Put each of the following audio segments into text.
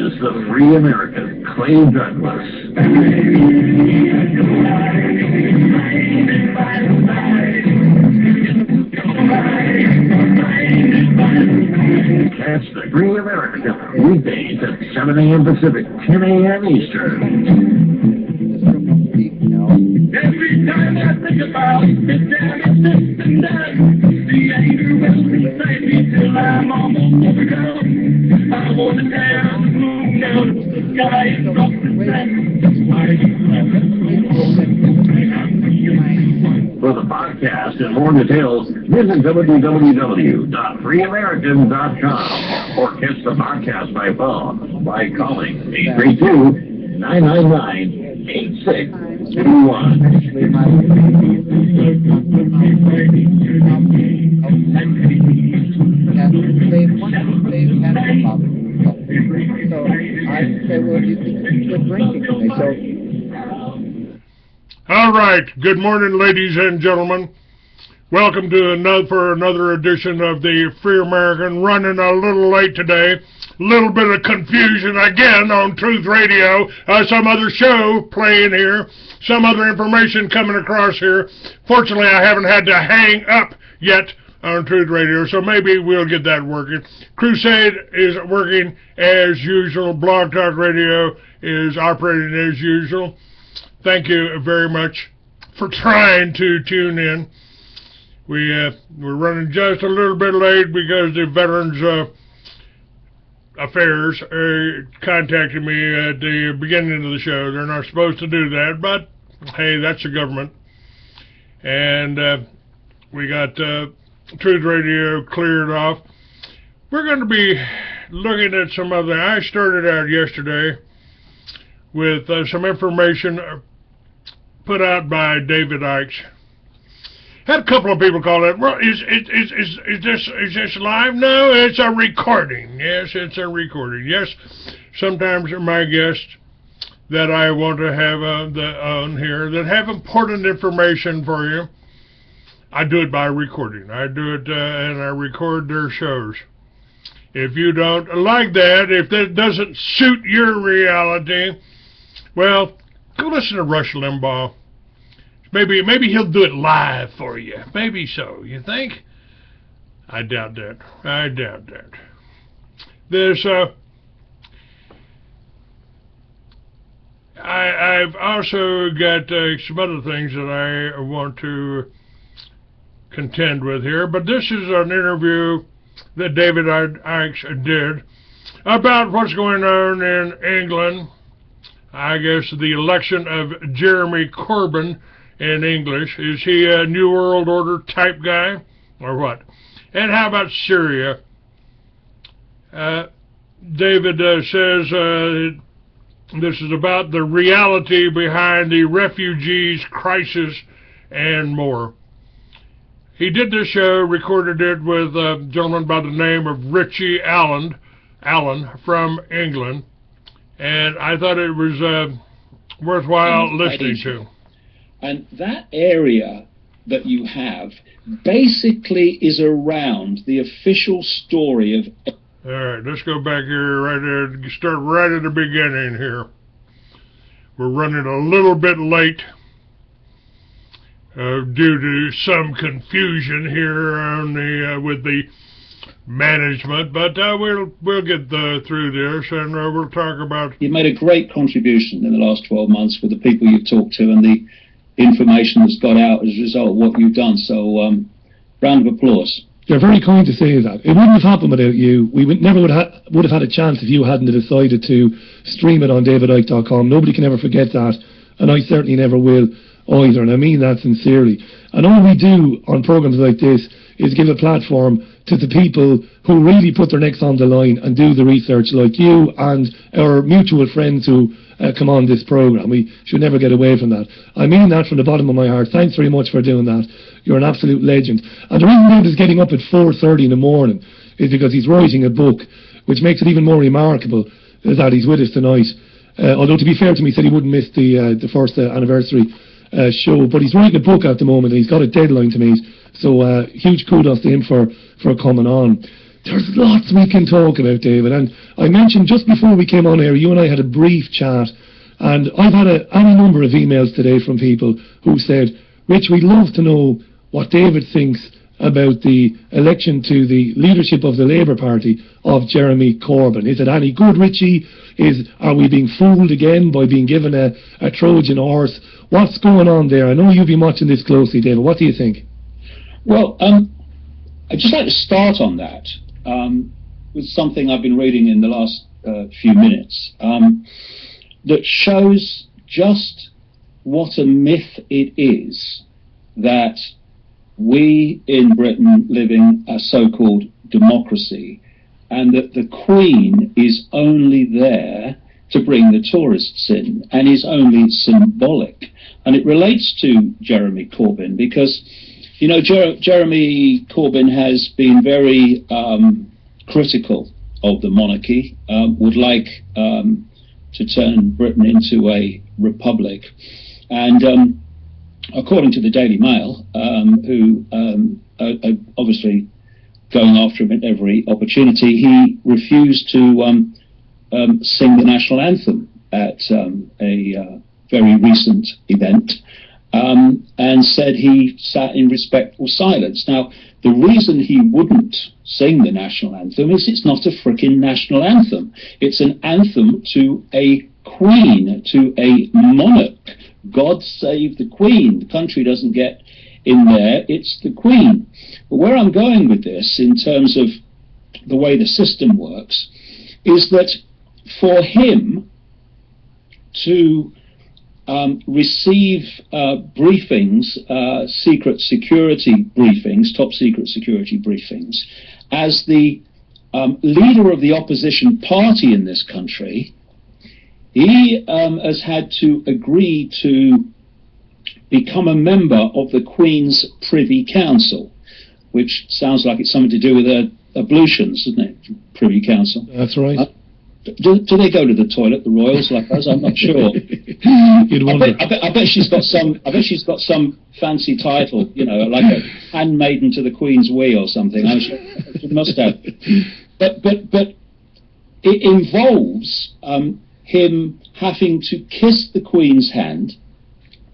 is the Free American, Clay Douglas. Catch the Free American weekdays at 7 a.m. Pacific, 10 a.m. Eastern. Every time I think about the damage that's been done, the anger will beside me till I'm almost overcome. I want to tear the moon down, the sky is rough and sad. That's why For the podcast and more details, visit www.freeamerican.com or catch the podcast by phone by calling 832-999-8621. All right. Good morning, ladies and gentlemen. Welcome to another edition of the Free American. Running a little late today. Little bit of confusion again on Truth Radio. Some other show playing here. Some other information coming across here. Fortunately, I haven't had to hang up yet on Truth Radio, so maybe we'll get that working. Crusade is working as usual. Blog Talk Radio is operating as usual. Thank you very much for trying to tune in. We're running just a little bit late because the Veterans Affairs contacted me at the beginning of the show. They're not supposed to do that, but hey, that's the government. And we got Truth Radio cleared off. We're going to be looking at some other. I started out yesterday with some information put out by David Icke. Had a couple of people call it. Well, is this live? No, it's a recording. Yes, it's a recording. Yes, sometimes my guests that I want to have on here that have important information for you, I do it by recording. I do it and I record their shows. If you don't like that, if that doesn't suit your reality, well, go listen to Rush Limbaugh. Maybe he'll do it live for you. Maybe so. You think? I doubt that. I doubt that. There's I've also got some other things that I want to contend with here, but this is an interview that David Icke did about what's going on in England. I guess the election of Jeremy Corbyn in English. Is he a New World Order type guy or what? And how about Syria? David says this is about the reality behind the refugees crisis and more. He did this show, recorded it with a gentleman by the name of Richie Allen from England, and I thought it was worthwhile listening to. And that area that you have basically is around the official story of... All right, let's go back here, right there, start right at the beginning here. We're running a little bit late due to some confusion here on the with the management, but we'll get through this, and we'll talk about... You made a great contribution in the last 12 months with the people you've talked to and the information that's got out as a result of what you've done. So, round of applause. You're very kind to say that. It wouldn't have happened without you. We would have had a chance if you hadn't decided to stream it on davidicke.com. Nobody can ever forget that, and I certainly never will either, and I mean that sincerely. And all we do on programs like this is give a platform to the people who really put their necks on the line and do the research, like you and our mutual friends who come on this program. We should never get away from that. I mean that from the bottom of my heart. Thanks very much for doing that. You're an absolute legend. And the reason David is getting up at 4:30 in the morning is because he's writing a book, which makes it even more remarkable that he's with us tonight. Although, to be fair to me, he said he wouldn't miss the first anniversary show. But he's writing a book at the moment, and he's got a deadline to meet. So huge kudos to him for coming on. there's lots we can talk about, David. And I mentioned just before we came on air, you and I had a brief chat, and I've had any number of emails today from people who said, Rich, we'd love to know what David thinks about the election to the leadership of the Labour Party of Jeremy Corbyn. Is it any good, Richie? Are we being fooled again by being given a Trojan horse? What's going on there? I know you've been watching this closely, David. What do you think? Well, I'd just like to start on that with something I've been reading in the last few minutes that shows just what a myth it is that we in Britain live in a so-called democracy, and that the Queen is only there to bring the tourists in and is only symbolic. And it relates to Jeremy Corbyn because, you know, Jeremy Corbyn has been very critical of the monarchy, would like to turn Britain into a republic. And according to the Daily Mail, who are obviously going after him at every opportunity, he refused to sing the national anthem at a very recent event, and said he sat in respectful silence. Now, the reason he wouldn't sing the national anthem is it's not a frickin' national anthem. It's an anthem to a queen, to a monarch. God save the Queen. The country doesn't get in there, it's the Queen. But where I'm going with this, in terms of the way the system works, is that for him to receive briefings, secret security briefings, top secret security briefings, as the leader of the opposition party in this country, he has had to agree to become a member of the Queen's Privy Council, which sounds like it's something to do with ablutions, doesn't it? Privy Council. That's right. Do they go to the toilet, the royals, like us? I'm not sure. You'd wonder. I bet she's got some. I bet she's got some fancy title, you know, like a handmaiden to the Queen's Wee or something. She must have. But it involves him having to kiss the Queen's hand,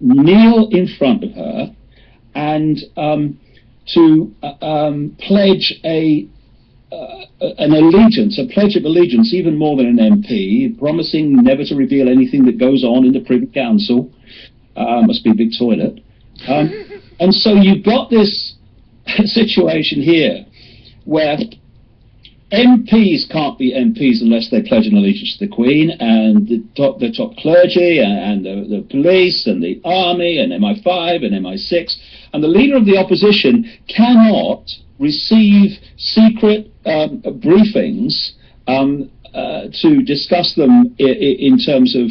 kneel in front of her, and to pledge an allegiance, a pledge of allegiance, even more than an MP, promising never to reveal anything that goes on in the Privy Council. Must be a big toilet. And so you've got this situation here where MPs can't be MPs unless they pledge an allegiance to the Queen, and the top clergy and the police and the army and MI5 and MI6, and the leader of the opposition cannot receive secret briefings to discuss them in terms of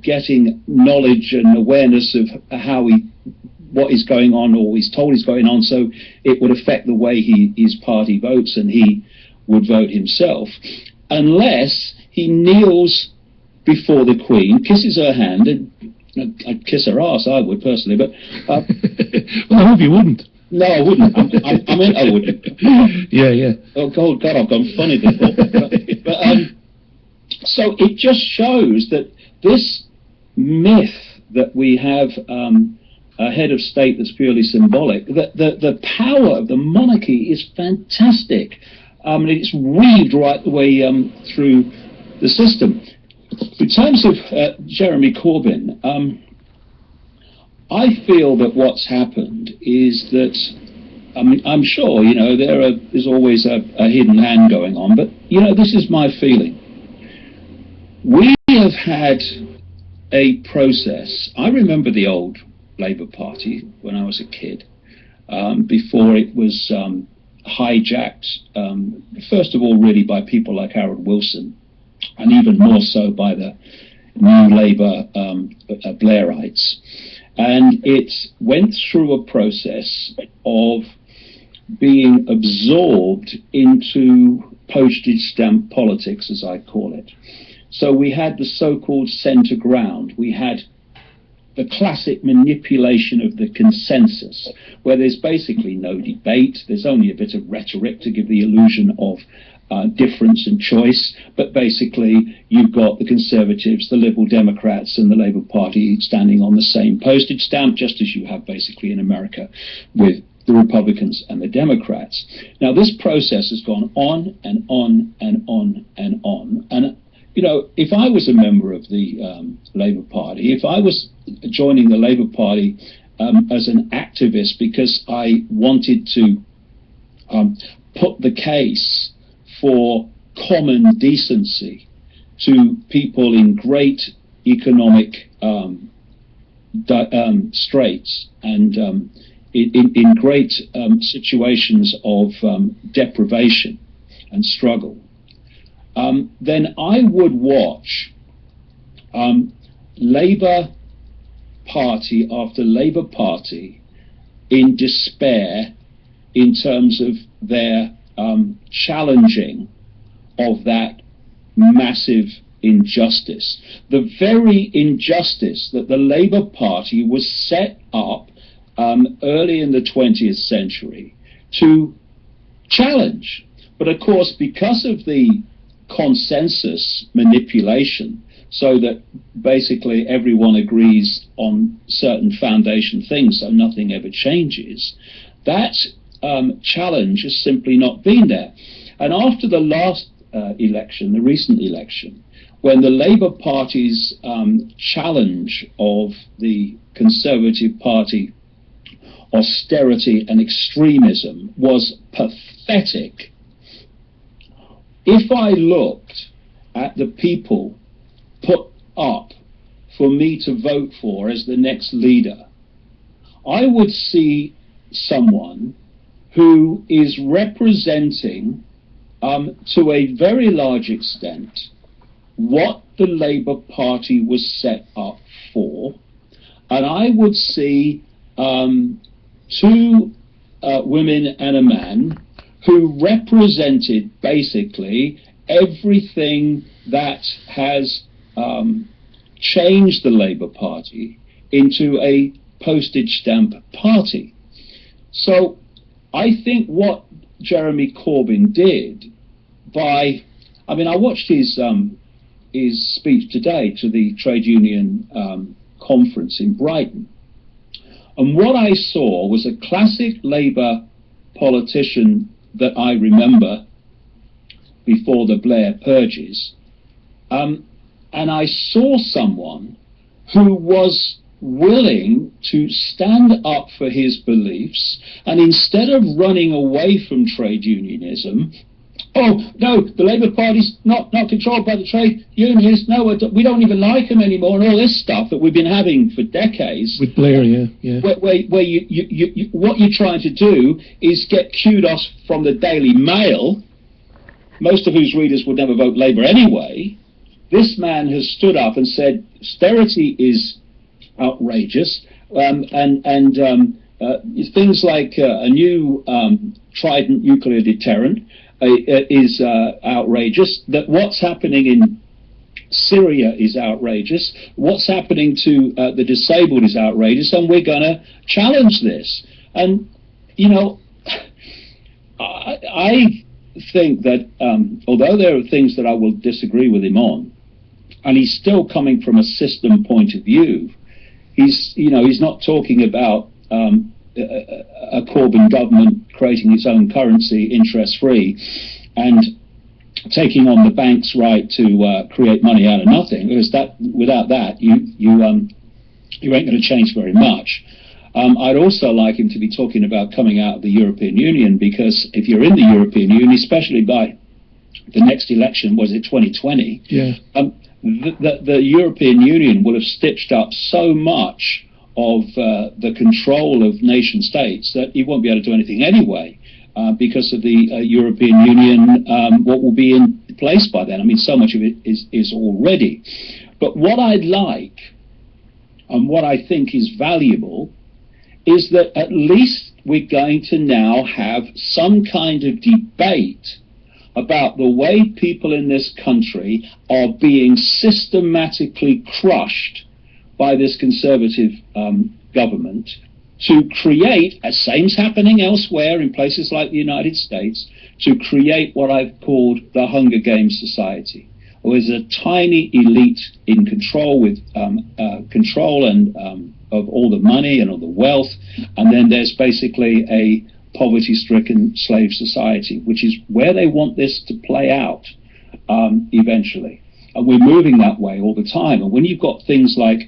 getting knowledge and awareness of what is going on, or he's told is going on, so it would affect the way his party votes and he would vote himself, unless he kneels before the Queen, kisses her hand, and I'd kiss her arse, I would personally, but well, I hope you wouldn't. No, I wouldn't. I meant I wouldn't. Yeah. Oh God, I've gone funny before. But so it just shows that this myth that we have a head of state that's purely symbolic, that the power of the monarchy is fantastic. It's weaved right the way through the system. In terms of Jeremy Corbyn, I feel that what's happened is that, I'm sure, you know, there's always a hidden hand going on, but, you know, this is my feeling. We have had a process. I remember the old Labour Party when I was a kid, before it was hijacked, first of all, really by people like Harold Wilson, and even more so by the new Labour Blairites. And it went through a process of being absorbed into postage stamp politics, as I call it. So we had the so-called centre ground. We had the classic manipulation of the consensus, where there's basically no debate, there's only a bit of rhetoric to give the illusion of difference and choice, but basically you've got the Conservatives, the Liberal Democrats and the Labour Party standing on the same postage stamp, just as you have basically in America with the Republicans and the Democrats. Now this process has gone on and on and on and on, and you know, if I was a member of the Labour Party, if I was joining the Labour Party as an activist because I wanted to put the case for common decency to people in great economic straits and in great situations of deprivation and struggle, then I would watch Labour Party after Labour Party in despair in terms of their challenging of that massive injustice. The very injustice that the Labour Party was set up early in the 20th century to challenge. But of course, because of the consensus manipulation, so that basically everyone agrees on certain foundation things, so nothing ever changes, that challenge has simply not been there. And after the last election, the recent election, when the Labour Party's challenge of the Conservative Party austerity and extremism was pathetic, if I looked at the people put up for me to vote for as the next leader, I would see someone who is representing to a very large extent what the Labour Party was set up for, and I would see two women and a man who represented basically everything that has changed the Labour Party into a postage stamp party. So I think what Jeremy Corbyn did by, I mean, I watched his speech today to the trade union conference in Brighton, and what I saw was a classic Labour politician that I remember before the Blair purges, and I saw someone who was willing to stand up for his beliefs, and instead of running away from trade unionism, oh no, the Labour Party's not controlled by the trade unionists, no, we don't even like them anymore, and all this stuff that we've been having for decades. With Blair, yeah. Where you what you're trying to do is get kudos from the Daily Mail, most of whose readers would never vote Labour anyway. This man has stood up and said austerity is outrageous, and things like a new Trident nuclear deterrent is outrageous, that what's happening in Syria is outrageous, what's happening to the disabled is outrageous, and we're going to challenge this. And, you know, I think that although there are things that I will disagree with him on, and he's still coming from a system point of view, he's not talking about a Corbyn government creating its own currency interest-free and taking on the bank's right to create money out of nothing, because without that you ain't going to change very much. I'd also like him to be talking about coming out of the European Union, because if you're in the European Union, especially by the next election, was it 2020? Yeah. The European Union will have stitched up so much of the control of nation states that he won't be able to do anything anyway, because of the European Union, what will be in place by then. I mean, so much of it is already. But what I'd like, and what I think is valuable, is that at least we're going to now have some kind of debate about the way people in this country are being systematically crushed by this Conservative government to create, as same's happening elsewhere in places like the United States, to create what I've called the Hunger Games society. There's a tiny elite in control with control and of all the money and all the wealth, and then there's basically a poverty-stricken slave society, which is where they want this to play out eventually. And we're moving that way all the time. And when you've got things like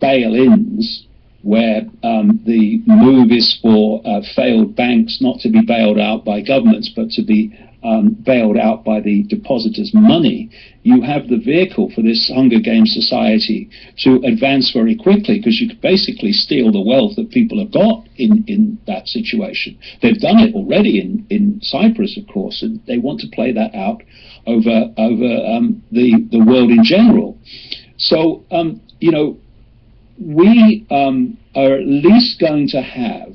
bail-ins, where the move is for failed banks not to be bailed out by governments, but to be bailed out by the depositors' money, you have the vehicle for this Hunger Games society to advance very quickly, because you could basically steal the wealth that people have got in that situation. They've done it already in Cyprus, of course, and they want to play that out over the world in general. So, you know, we are at least going to have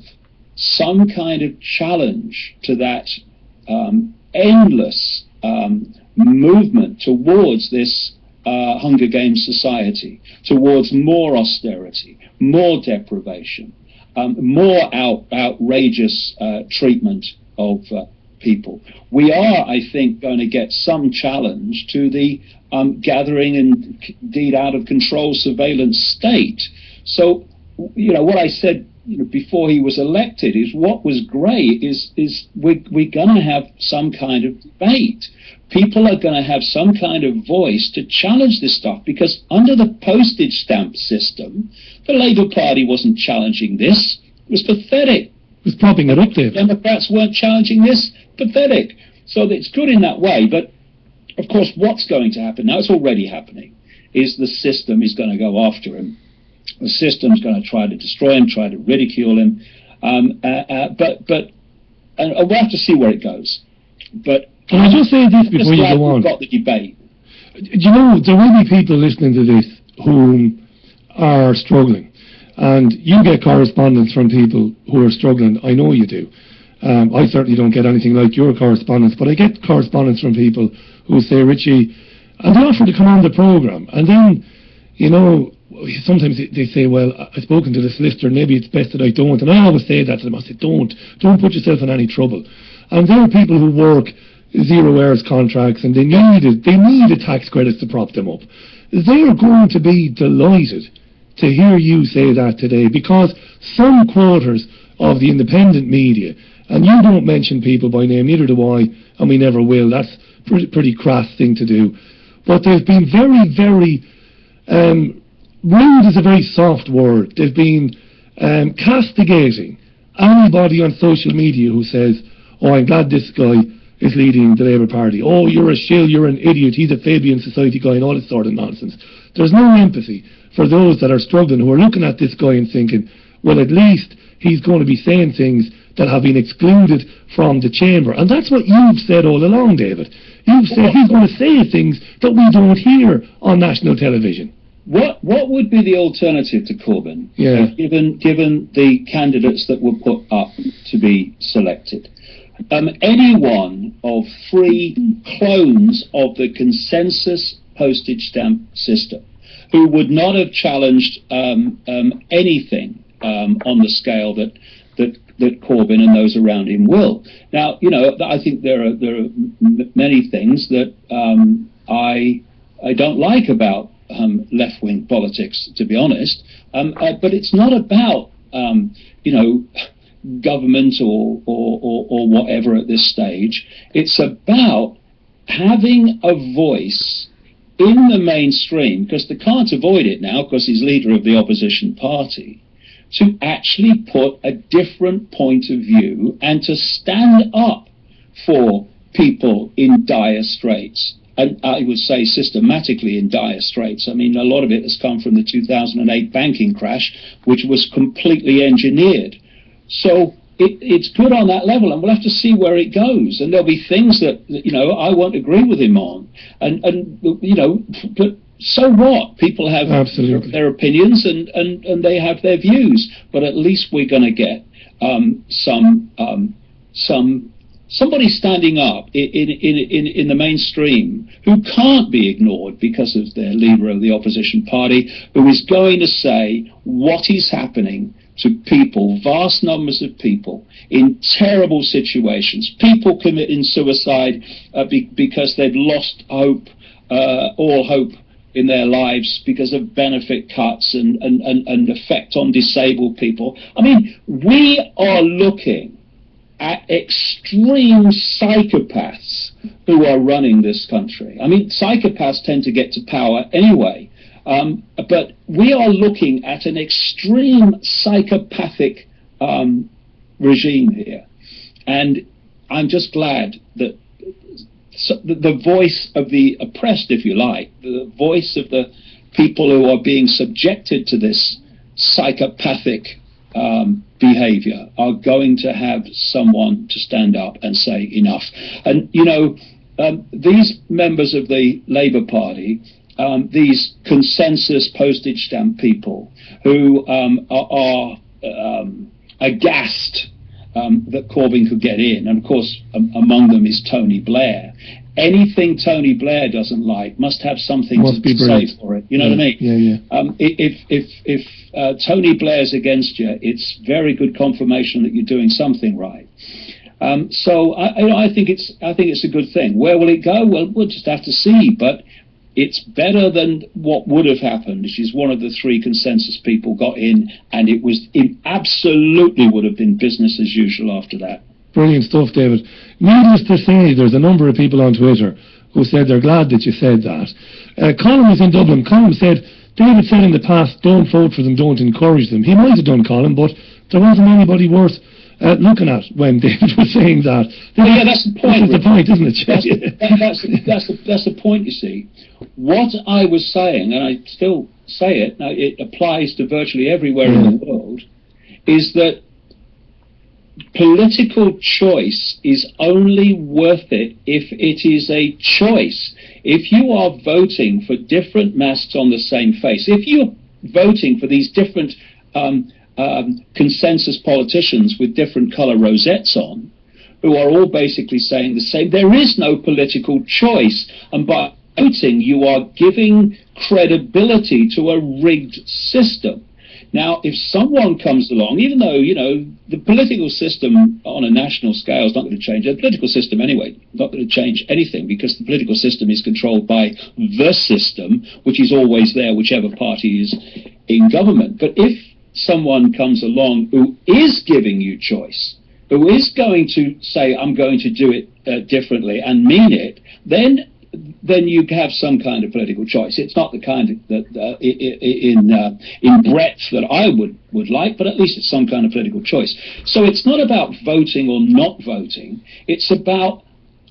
some kind of challenge to that endless movement towards this Hunger Games society, towards more austerity, more deprivation, more outrageous treatment of people. We are, I think, going to get some challenge to the gathering and indeed out of control surveillance state. So, you know, what I said, you know, before he was elected is what was great is we're going to have some kind of debate. People are going to have some kind of voice to challenge this stuff, because under the postage stamp system, the Labour Party wasn't challenging this. It was pathetic. It was propping it up there. Democrats weren't challenging this. Pathetic. So it's good in that way. But, of course, what's going to happen, now it's already happening, is the system is going to go after him. The system's going to try to destroy him, try to ridicule him. But we'll have to see where it goes. But can I just say this before you go on? We've got the debate. You know, there will be people listening to this who are struggling. And you get correspondence from people who are struggling. I know you do. I certainly don't get anything like your correspondence, but I get correspondence from people who say, Richie, and they offer to come on the programme. And then, you know, sometimes they say, well, I've spoken to the solicitor, maybe it's best that I don't. And I always say that to them. I say, don't put yourself in any trouble. And there are people who work 0 hours contracts, and they need the tax credits to prop them up. They are going to be delighted to hear you say that today, because some quarters of the independent media, and you don't mention people by name, neither do I, and we never will. That's a pretty crass thing to do. But they've been very, very, rude is a very soft word. They've been castigating anybody on social media who says, oh, I'm glad this guy is leading the Labour Party. Oh, you're a shill, you're an idiot, he's a Fabian Society guy, and all this sort of nonsense. There's no empathy for those that are struggling, who are looking at this guy and thinking, well, at least he's going to be saying things that have been excluded from the chamber. And that's what you've said all along, David. You've said he's going to say things that we don't hear on national television. What would be the alternative to Corbyn, given the candidates that were put up to be selected? Any one of 3 clones of the consensus postage stamp system who would not have challenged anything on the scale that Corbyn and those around him will. Now, you know, I think there are many things that I don't like about left-wing politics, to be honest. But it's not about you know, government or whatever at this stage. It's about having a voice in the mainstream, because they can't avoid it now because he's leader of the opposition party, to actually put a different point of view and to stand up for people in dire straits. And I would say systematically in dire straits. I mean, a lot of it has come from the 2008 banking crash, which was completely engineered. So it's good on that level, and we'll have to see where it goes. And there'll be things that, you know, I won't agree with him on. And you know, but so what? People have their opinions and they have their views. But at least we're going to get some somebody standing up in the mainstream who can't be ignored because of their leader of the opposition party, who is going to say what is happening to people, vast numbers of people in terrible situations, people committing suicide because they've lost hope, all hope in their lives because of benefit cuts and effect on disabled people. I mean, we are looking at extreme psychopaths who are running this country. I mean, psychopaths tend to get to power anyway, but we are looking at an extreme psychopathic regime here. And I'm just glad that the voice of the oppressed, if you like, the voice of the people who are being subjected to this psychopathic behavior are going to have someone to stand up and say enough. And, you know, these members of the Labour Party, these consensus postage stamp people who are aghast that Corbyn could get in, and of course among them is Tony Blair. Anything Tony Blair doesn't like must have something to say for it. You know what I mean? If Tony Blair's against you, it's very good confirmation that you're doing something right. So I think it's a good thing. Where will it go? Well, we'll just have to see. But it's better than what would have happened, which is one of the three consensus people got in, and it absolutely would have been business as usual after that. Brilliant stuff, David. Needless to say, there's a number of people on Twitter who said they're glad that you said that. Colin was in Dublin. Colin said, David said in the past, don't vote for them, don't encourage them. He might have done, Colin, but there wasn't anybody worth looking at when David was saying that. Yeah, that's the point. That's the point, isn't it? That's the point, you see. What I was saying, and I still say it, now it applies to virtually everywhere in the world, is that political choice is only worth it if it is a choice. If you are voting for different masks on the same face, if you're voting for these different consensus politicians with different colour rosettes on, who are all basically saying the same, there is no political choice. And by voting, you are giving credibility to a rigged system. Now, if someone comes along, even though, you know, the political system on a national scale is not going to change, the political system anyway, not going to change anything, because the political system is controlled by the system, which is always there, whichever party is in government. But if someone comes along who is giving you choice, who is going to say, I'm going to do it differently and mean it, then you have some kind of political choice. It's not the kind of, that in breadth that I would like, but at least it's some kind of political choice. So it's not about voting or not voting. It's about,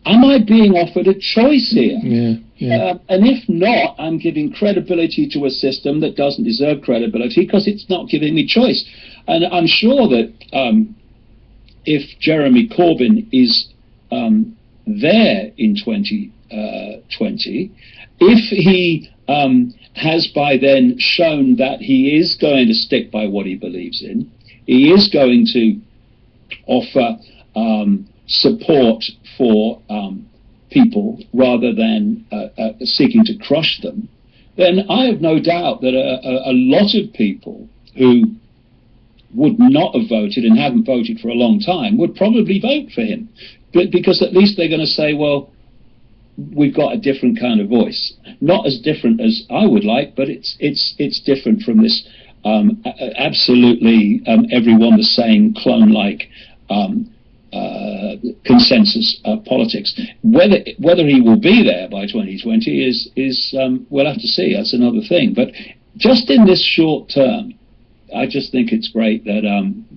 am I being offered a choice here? And if not, I'm giving credibility to a system that doesn't deserve credibility because it's not giving me choice. And I'm sure that if Jeremy Corbyn is there in 2020, if he has by then shown that he is going to stick by what he believes in, he is going to offer support for people rather than seeking to crush them, then I have no doubt that a lot of people who would not have voted and haven't voted for a long time would probably vote for him, because at least they're going to say, well, we've got a different kind of voice, not as different as I would like, but it's different from this absolutely everyone the same clone-like consensus politics. Whether he will be there by 2020 is we'll have to see. That's another thing. But just in this short term, I just think it's great that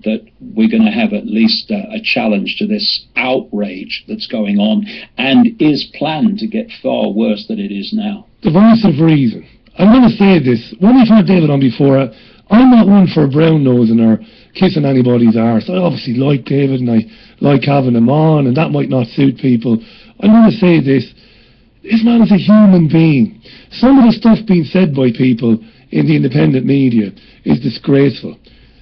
that we're going to have at least a challenge to this outrage that's going on and is planned to get far worse than it is now. The voice of reason. I'm going to say this. When we've had David on before, I'm not one for brown nosing or kissing anybody's arse. I obviously like David and I like having him on, and that might not suit people. I'm going to say this. This man is a human being. Some of the stuff being said by people in the independent media is disgraceful.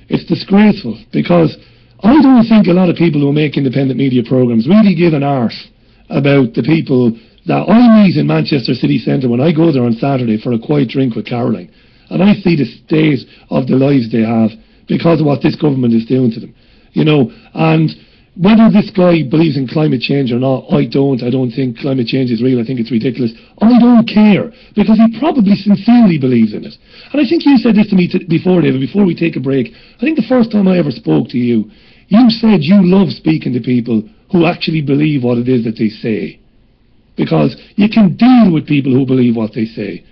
It's disgraceful because I don't think a lot of people who make independent media programmes really give an arse about the people that I meet in Manchester City Centre when I go there on Saturday for a quiet drink with Caroline, and I see the state of the lives they have because of what this government is doing to them, you know. And whether this guy believes in climate change or not, I don't think climate change is real. I think it's ridiculous. I don't care, because he probably sincerely believes in it. And I think you said this to me before, David, before we take a break. I think the first time I ever spoke to you, you said you love speaking to people who actually believe what it is that they say, because you can deal with people who believe what they say.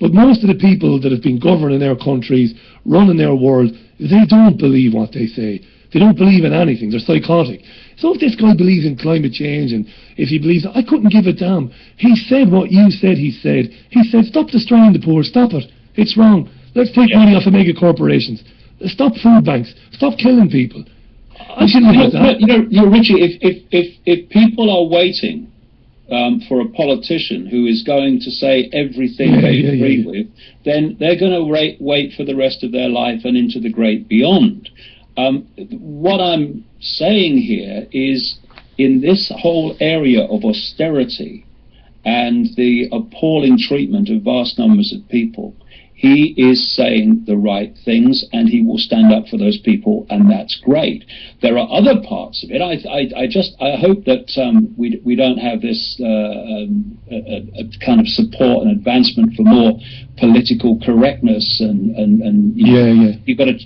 But most of the people that have been governing their countries, running their world, they don't believe what they say. They don't believe in anything. They're psychotic. So if this guy believes in climate change, and if he believes, I couldn't give a damn. He said what you said he said. He said, stop destroying the poor. Stop it. It's wrong. Let's take money off of mega corporations. Stop food banks. Stop killing people. I shouldn't have that. You know, Richie, if people are waiting for a politician who is going to say everything they agree with, then they're going to wait for the rest of their life and into the great beyond. What I'm saying here is, in this whole area of austerity and the appalling treatment of vast numbers of people, he is saying the right things, and he will stand up for those people, and that's great. There are other parts of it. I hope that we don't have this a kind of support and advancement for more political correctness, and you've got to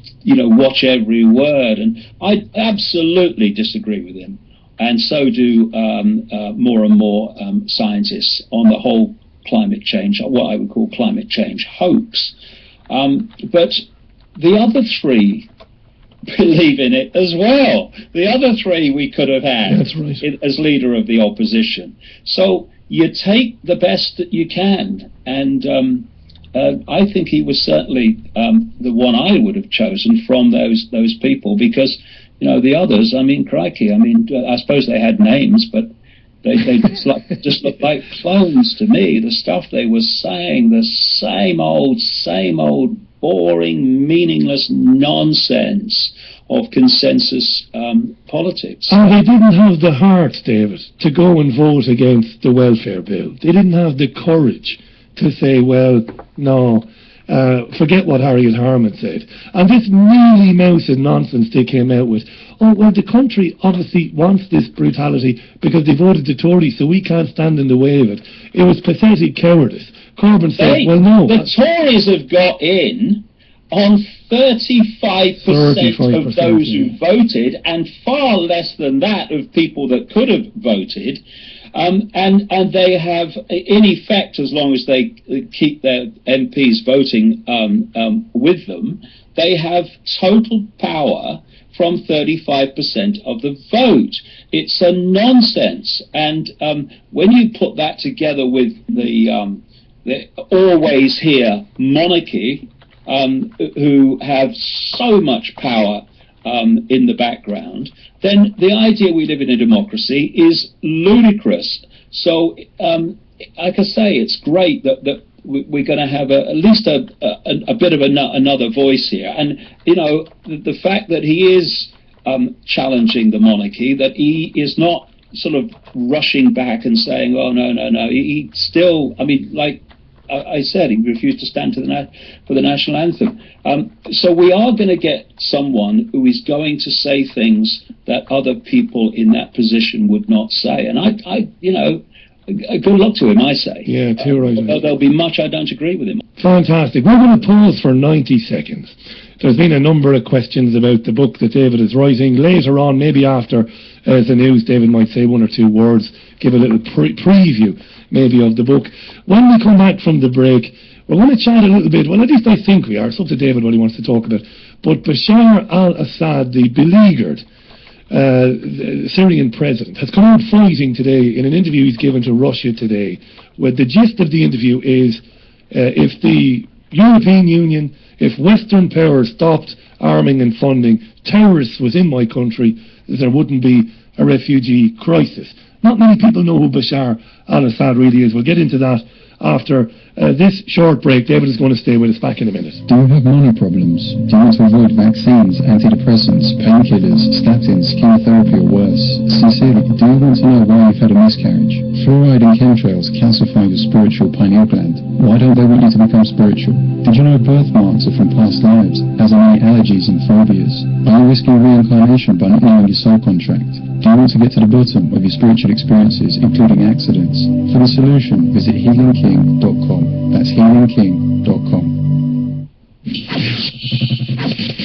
watch every word. And I absolutely disagree with him, and so do more and more scientists on the whole climate change, what I would call climate change hoax. But the other three believe in it as well. The other three we could have had as leader of the opposition. So you take the best that you can, and I think he was certainly the one I would have chosen from those people, because the others, I mean, crikey, I mean, I suppose they had names, but they just looked like clones to me. The stuff they were saying, the same old boring, meaningless nonsense of consensus politics. And they didn't have the heart, David, to go and vote against the welfare bill. They didn't have the courage to say, well, no, forget what Harriet Harman said. And this mealy-mouthed nonsense they came out with. Oh, well, the country obviously wants this brutality because they voted the Tories, so we can't stand in the way of it. It was pathetic cowardice. Corbyn said, well, no. The Tories have got in on 35% of those who voted, and far less than that of people that could have voted. And they have, in effect, as long as they keep their MPs voting with them, they have total power from 35% of the vote. It's a nonsense. And when you put that together with the always here monarchy, who have so much power in the background, then the idea we live in a democracy is ludicrous. So, like I say, it's great that we're going to have at least a bit of another voice here. And, the fact that he is challenging the monarchy, that he is not sort of rushing back and saying, oh, no, he still, I mean, like I said, he refused to stand for the national anthem. So we are going to get someone who is going to say things that other people in that position would not say. And I good luck to him, I say. Yeah, too right. Although there'll be much I don't agree with him. Fantastic. We're going to pause for 90 seconds. There's been a number of questions about the book that David is writing. Later on, maybe after the news, David might say one or two words, give a little preview maybe of the book. When we come back from the break, we're going to chat a little bit, well, at least I think we are. It's up to David what he wants to talk about. But Bashar al-Assad, the beleaguered Syrian president, has come out fighting today in an interview he's given to Russia today, where the gist of the interview is if the European Union, if Western powers stopped arming and funding terrorists within my country, there wouldn't be a refugee crisis. Not many people know who Bashar al-Assad really is. We'll get into that after this short break. David is going to stay with us. Back in a minute. Do you have money problems? Do you want to avoid vaccines, antidepressants, painkillers, statins, chemotherapy or worse? Sincerely, do you want to know why you've had a miscarriage? Fluoride and chemtrails calcify your spiritual pineal gland. Why don't they want you to become spiritual? Did you know birthmarks are from past lives, as are many allergies and phobias? Are you risking reincarnation by not knowing your soul contract? Do you want to get to the bottom of your spiritual experiences, including accidents? For the solution, visit healingking.com. That's healingking.com.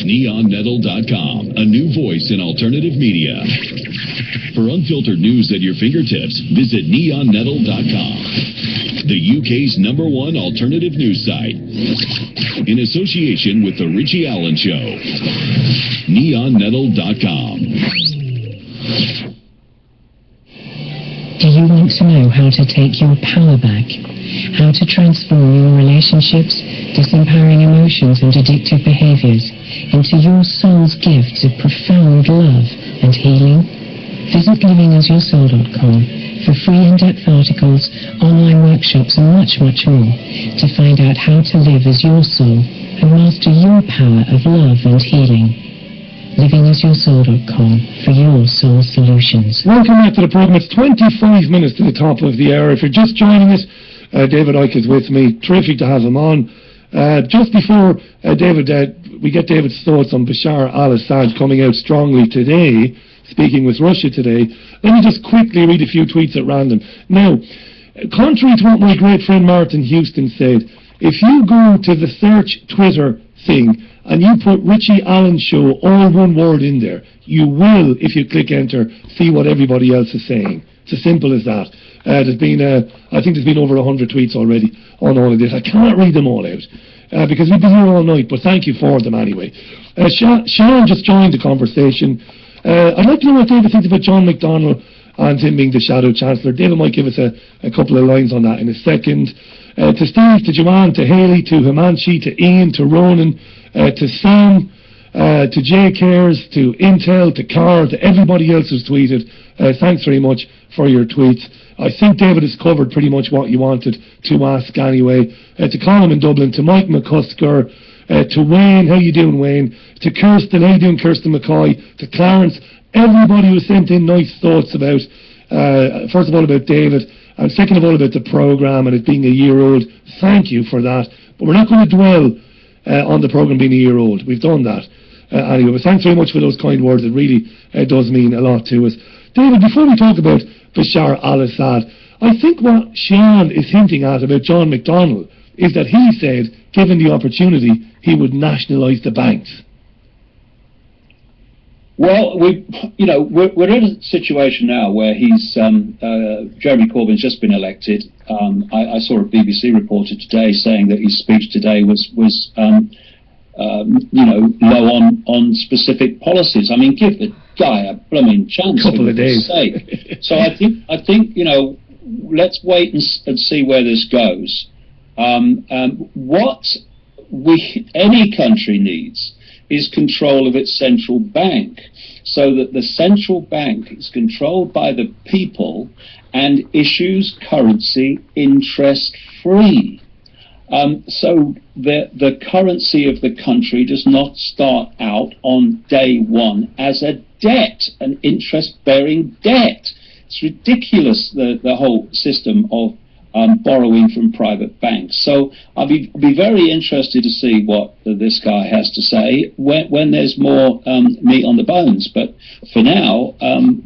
NeonNettle.com, a new voice in alternative media. For unfiltered news at your fingertips, visit NeonNettle.com, the UK's #1 alternative news site. In association with The Richie Allen Show. NeonNettle.com. Do you want to know how to take your power back? How to transform your relationships, disempowering emotions and addictive behaviors into your soul's gifts of profound love and healing? Visit livingasyoursoul.com for free in-depth articles, online workshops and much, much more to find out how to live as your soul and master your power of love and healing. livingasyoursoul.com for your soul solutions. Welcome back to the program. It's 25 minutes to the top of the hour. If you're just joining us, David Icke is with me. Terrific to have him on. Just before David, we get David's thoughts on Bashar al-Assad coming out strongly today, speaking with Russia today. Let me just quickly read a few tweets at random. Now, contrary to what my great friend Martin Houston said, if you go to the search Twitter thing and you put Richie Allen Show, all one word in there, you will, if you click enter, see what everybody else is saying. It's as simple as that. There's been, I think there's been over 100 tweets already on all of this. I can't read them all out because we've been here all night, but thank you for them anyway. Sean just joined the conversation. I'd like to know what David thinks about John McDonnell and him being the Shadow Chancellor. David might give us a couple of lines on that in a second. To Steve, to Joanne, to Haley, to Himanshi, to Ian, to Ronan, to Sam, to Jay Cares, to Intel, to Carl, to everybody else who's tweeted. Thanks very much for your tweets. I think David has covered pretty much what you wanted to ask anyway. To Colin in Dublin, to Mike McCusker, to Wayne, how you doing, Wayne? To Kirsten, how you doing, Kirsten McCoy? To Clarence, everybody who sent in nice thoughts about, first of all, about David, and second of all, about the programme and it being a year old. Thank you for that. But we're not going to dwell on the programme being a year old. We've done that. Anyway, but thanks very much for those kind words. It really does mean a lot to us. David, before we talk about Bashar al-Assad, I think what Sean is hinting at about John McDonnell is that he said, given the opportunity, he would nationalise the banks. Well, we're in a situation now where Jeremy Corbyn's just been elected. I saw a BBC reporter today saying that his speech today was low on specific policies. I mean, give the guy a blooming chance. Couple of days. So I think let's wait and see where this goes. What any country needs is control of its central bank, so that the central bank is controlled by the people and issues currency interest-free. So the currency of the country does not start out on day one as a debt, an interest-bearing debt. It's ridiculous, the whole system of borrowing from private banks. So I'll be very interested to see what this guy has to say when there's more meat on the bones. But for now,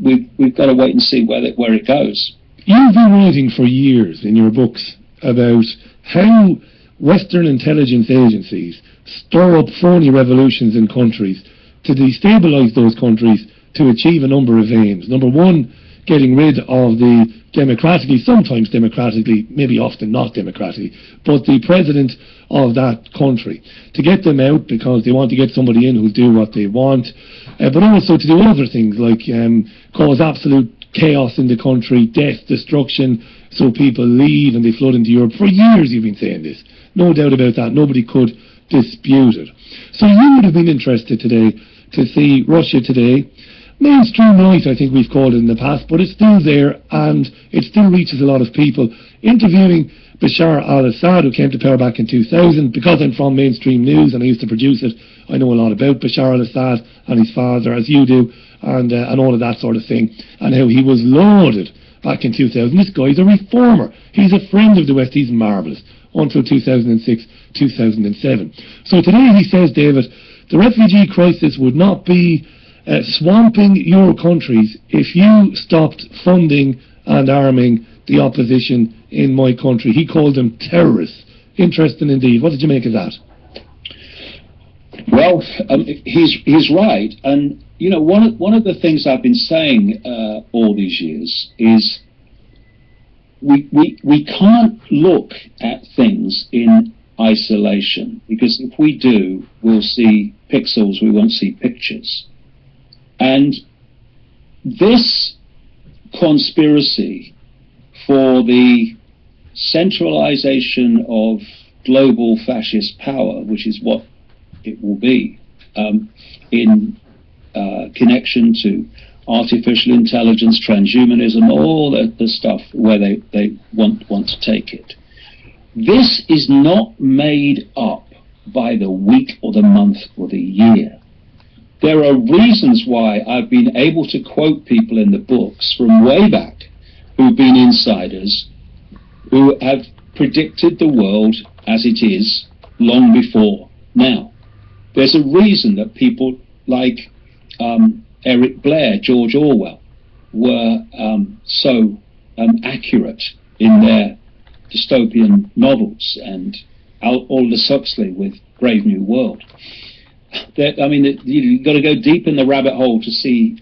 we've got to wait and see where it goes. You've been writing for years in your books about how Western intelligence agencies stir up phony revolutions in countries to destabilise those countries to achieve a number of aims. Number one, getting rid of the sometimes democratically, maybe often not democratically, but the president of that country, to get them out because they want to get somebody in who'll do what they want, but also to do other things like cause absolute chaos in the country, death, destruction, so people leave and they flood into Europe. For years you've been saying this, no doubt about that, nobody could dispute it. So you would have been interested today to see Russia Today, mainstream right, I think we've called it in the past, but it's still there and it still reaches a lot of people, interviewing Bashar al-Assad, who came to power back in 2000. Because I'm from mainstream news and I used to produce it, I know a lot about Bashar al-Assad and his father, as you do, and all of that sort of thing, and how he was lauded back in 2000. This guy's a reformer. He's a friend of the West. He's marvellous. Until 2006, 2007. So today he says, David, the refugee crisis would not be swamping your countries if you stopped funding and arming the opposition in my country. He called them terrorists. Interesting indeed. What did you make of that? Well, he's right, and you know, one of the things I've been saying all these years is we can't look at things in isolation, because if we do, we'll see pixels, we won't see pictures. And this conspiracy for the centralization of global fascist power, which is what it will be, in connection to artificial intelligence, transhumanism, all the stuff where they want to take it. This is not made up by the week or the month or the year. There are reasons why I've been able to quote people in the books from way back who've been insiders, who have predicted the world as it is long before now. There's a reason that people like Eric Blair, George Orwell, were so accurate in their dystopian novels, and Aldous Huxley with Brave New World. I mean, you've got to go deep in the rabbit hole to see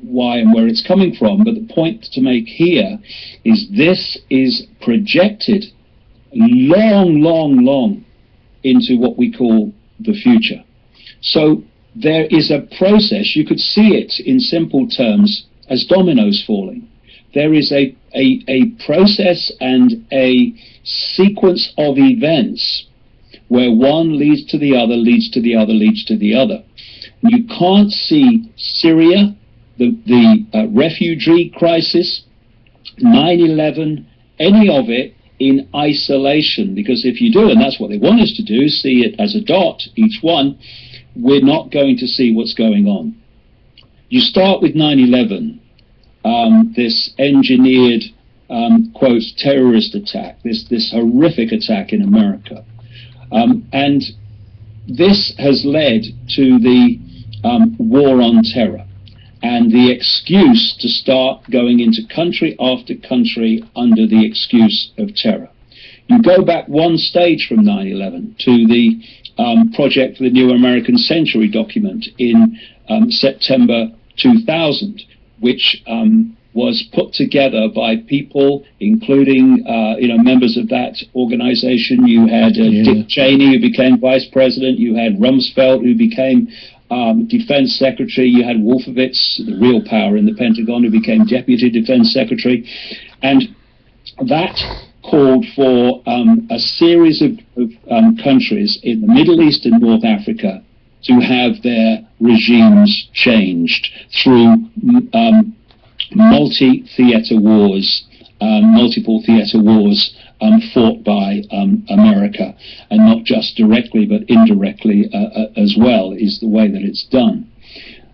why and where it's coming from, but the point to make here is this is projected long into what we call the future. So there is a process. You could see it in simple terms as dominoes falling. There is a process and a sequence of events where one leads to the other, leads to the other, leads to the other. You can't see Syria, the refugee crisis, 9/11, any of it in isolation, because if you do, and that's what they want us to do, see it as a dot, each one, we're not going to see what's going on. You start with 9/11, this engineered, quote, terrorist attack, this horrific attack in America. And this has led to the war on terror and the excuse to start going into country after country under the excuse of terror. You go back one stage from 9/11 to the Project for the New American Century document in September 2000, which was put together by people, including members of that organization. You had Dick Cheney, who became vice president. You had Rumsfeld, who became defense secretary. You had Wolfowitz, the real power in the Pentagon, who became deputy defense secretary. And that called for a series of countries in the Middle East and North Africa to have their regimes changed through multiple theater wars fought by America, and not just directly but indirectly as well, is the way that it's done.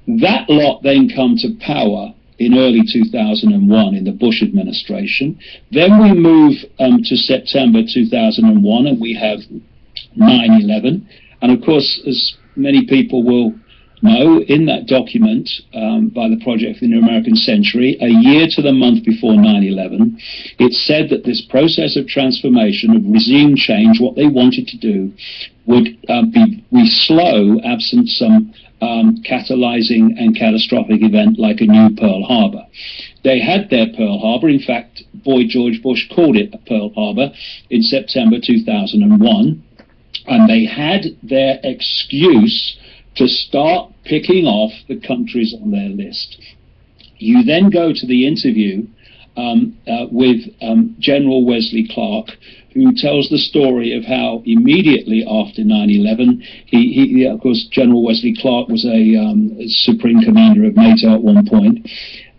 That lot then come to power in early 2001 in the Bush administration. Then we move to September 2001, and we have 9/11. And of course, as many people will know, in that document by the Project for the New American Century, a year to the month before 9/11, it said that this process of transformation, of regime change, what they wanted to do would be slow, absent some catalyzing and catastrophic event like a new Pearl Harbor. They had their Pearl Harbor. In fact, Boy George Bush called it a Pearl Harbor in September 2001, and they had their excuse to start picking off the countries on their list. You then go to the interview with General Wesley Clark, who tells the story of how immediately after 9/11, of course, General Wesley Clark was a Supreme Commander of NATO at one point.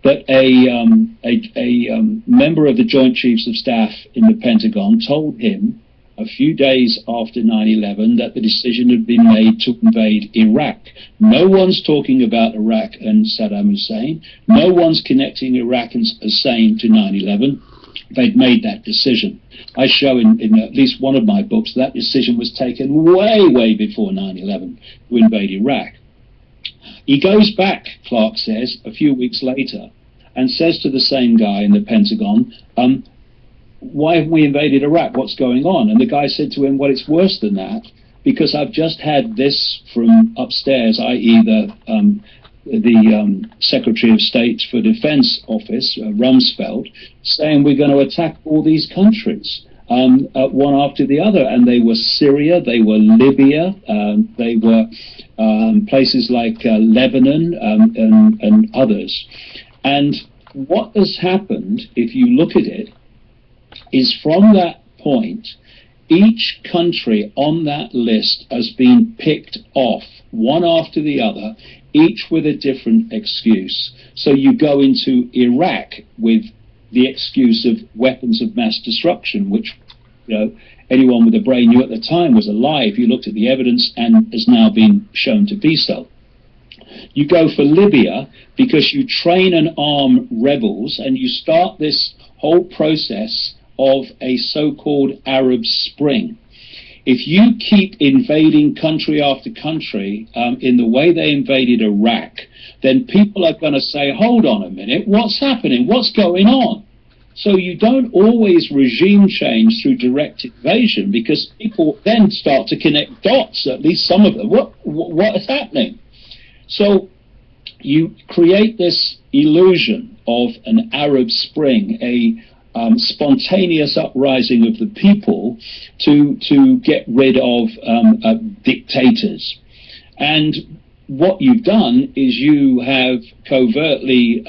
that a member of the Joint Chiefs of Staff in the Pentagon told him a few days after 9/11 that the decision had been made to invade Iraq. No one's talking about Iraq and Saddam Hussein. No one's connecting Iraq and Hussein to 9/11. They'd made that decision. I show in at least one of my books that decision was taken way before 9/11 to invade Iraq. He goes back, Clark says, a few weeks later and says to the same guy in the Pentagon, why haven't we invaded Iraq? What's going on? And the guy said to him, well, it's worse than that, because I've just had this from upstairs, i.e. the Secretary of State for Defense Office, Rumsfeld, saying we're going to attack all these countries, one after the other. And they were Syria, they were Libya, they were places like Lebanon and others. And what has happened, if you look at it, is from that point, each country on that list has been picked off, one after the other, each with a different excuse. So you go into Iraq with the excuse of weapons of mass destruction, which, you know, anyone with a brain knew at the time was a lie if you looked at the evidence, and has now been shown to be so. You go for Libya because you train and arm rebels, and you start this whole process of a so-called Arab Spring. If you keep invading country after country in the way they invaded Iraq, then people are going to say, hold on a minute, what's happening? What's going on? So you don't always regime change through direct invasion, because people then start to connect dots, at least some of them. What is happening? So you create this illusion of an Arab Spring, a spontaneous uprising of the people to get rid of dictators. And what you've done is you have covertly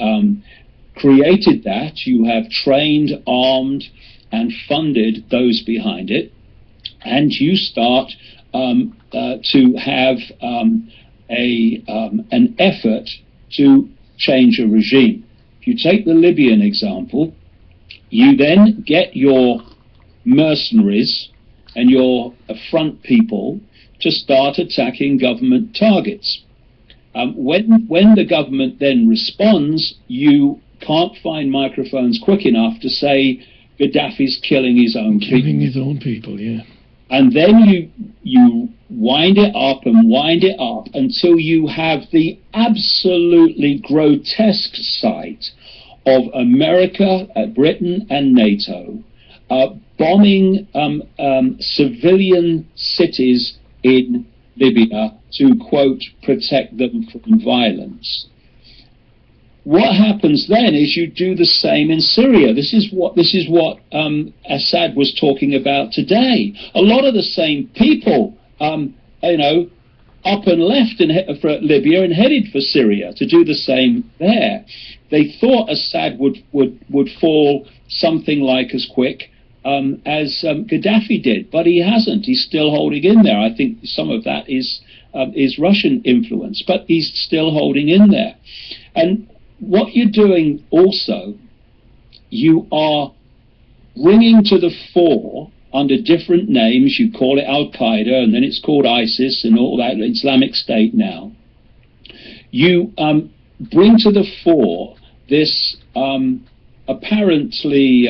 created that. You have trained, armed, and funded those behind it, and you start to have an effort to change a regime. If you take the Libyan example, you then get your mercenaries and your front people to start attacking government targets. When the government then responds, you can't find microphones quick enough to say Gaddafi's killing his own people. Killing his own people, yeah. And then you wind it up and wind it up until you have the absolutely grotesque sight of America, Britain and NATO bombing civilian cities in Libya to, quote, protect them from violence. What happens then is you do the same in Syria. This is what Assad was talking about today. A lot of the same people, up and left for Libya and headed for Syria to do the same there. They thought Assad would fall something like as quick as Gaddafi did, but he hasn't. He's still holding in there. I think some of that is Russian influence, but he's still holding in there. And what you're doing also, you are bringing to the fore, under different names, you call it Al-Qaeda, and then it's called ISIS and all that, Islamic State now. You bring to the fore this apparently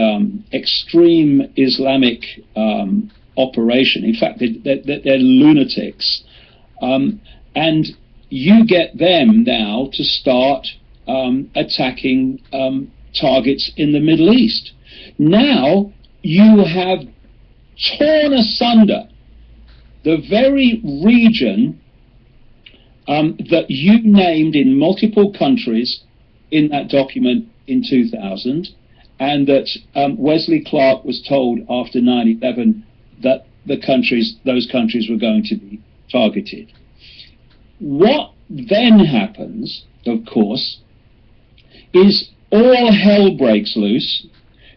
extreme Islamic operation. In fact, they're lunatics. And you get them now to start attacking targets in the Middle East. Now you have torn asunder the very region that you named in multiple countries in that document in 2000, and that Wesley Clark was told after 9/11 that those countries were going to be targeted. What then happens, of course, is all hell breaks loose.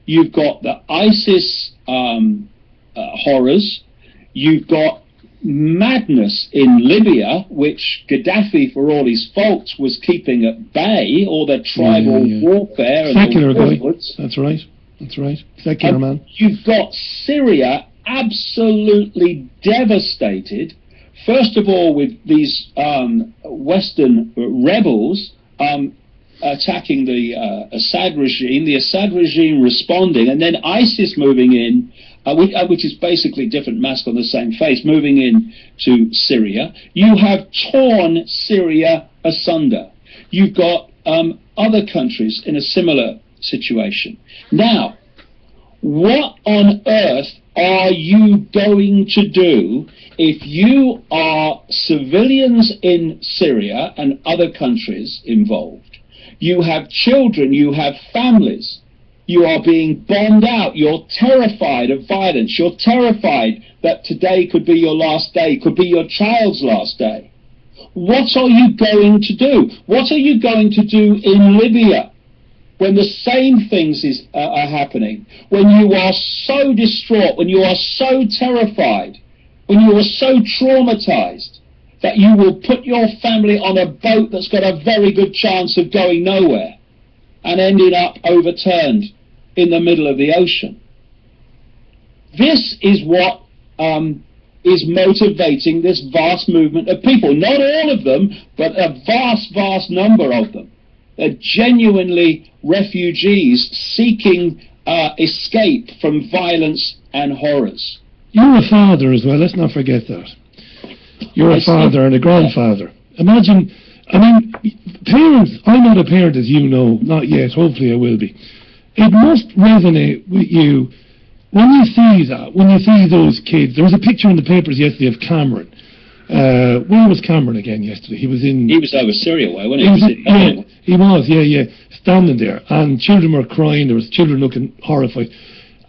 You've got the ISIS horrors. You've got madness in Libya, which Gaddafi, for all his faults, was keeping at bay, all the tribal warfare and secular all guy. That's right. That's right. Secular man. You've got Syria absolutely devastated. First of all, with these Western rebels attacking the Assad regime responding, and then ISIS moving in, which is basically different mask on the same face, moving in to Syria. You have torn Syria asunder. You've got other countries in a similar situation. Now, what on earth are you going to do if you are civilians in Syria and other countries involved? You have children, you have families, you are being bombed out, you're terrified of violence, you're terrified that today could be your last day, could be your child's last day. What are you going to do? What are you going to do in Libya when the same things are happening, when you are so distraught, when you are so terrified, when you are so traumatized that you will put your family on a boat that's got a very good chance of going nowhere and ending up overturned in the middle of the ocean? This is what is motivating this vast movement of people. Not all of them, but a vast, vast number of them. They're genuinely refugees seeking escape from violence and horrors. You're a father as well, let's not forget that. You're a father and a grandfather. Imagine, I mean, parents, I'm not a parent as you know, not yet, hopefully I will be. It must resonate with you when you see that, when you see those kids. There was a picture in the papers yesterday of Cameron. Where was Cameron again yesterday? He was over Syria way, wasn't he? He was, standing there, and children were crying. There was children looking horrified.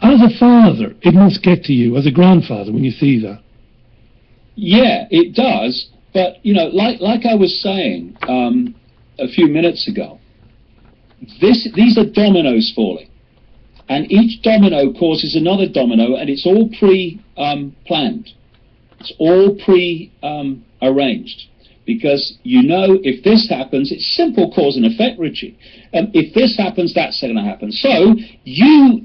As a father, it must get to you, as a grandfather, when you see that. Yeah, it does. But, you know, like I was saying a few minutes ago, these are dominoes falling. And each domino causes another domino, and it's all pre-planned. It's all pre-arranged. Because you know if this happens, it's simple cause and effect, Richie. If this happens, that's going to happen. So you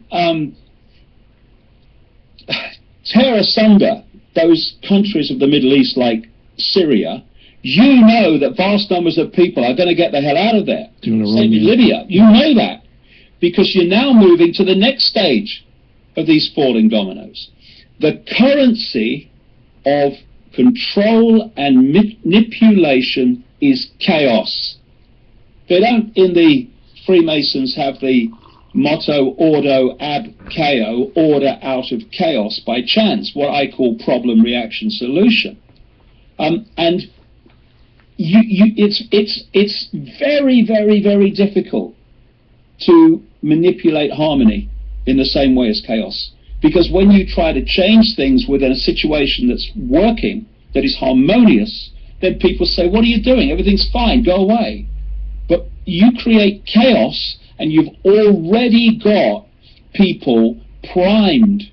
tear asunder those countries of the Middle East like Syria, you know that vast numbers of people are going to get the hell out of there. Same in Libya. You know that. Because you're now moving to the next stage of these falling dominoes. The currency of control and manipulation is chaos. They don't, in the Freemasons, have the motto ordo ab chaos, order out of chaos by chance, what I call problem, reaction, solution. And it's very, very, very difficult to manipulate harmony in the same way as chaos. Because when you try to change things within a situation that's working, that is harmonious, then people say, what are you doing? Everything's fine, go away. But you create chaos, and you've already got people primed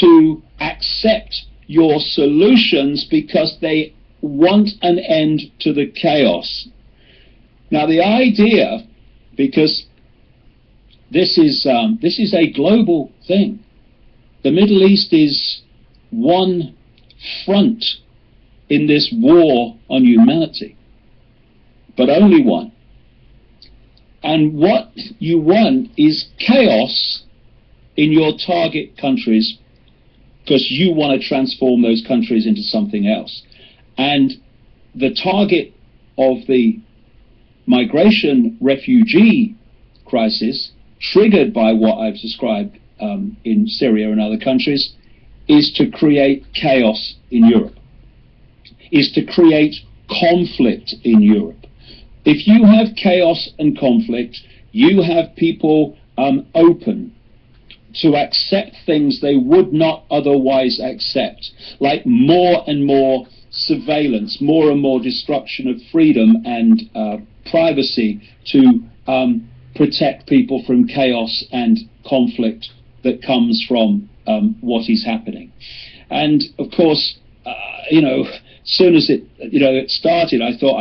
to accept your solutions because they want an end to the chaos. Now the idea, because this is a global thing. The Middle East is one front in this war on humanity, but only one. And what you want is chaos in your target countries because you want to transform those countries into something else. And the target of the migration refugee crisis, triggered by what I've described in Syria and other countries, is to create chaos in Europe, is to create conflict in Europe. If you have chaos and conflict, you have people open to accept things they would not otherwise accept, like more and more surveillance, more and more destruction of freedom and privacy to protect people from chaos and conflict that comes from what is happening. And of course, as soon as it started, I thought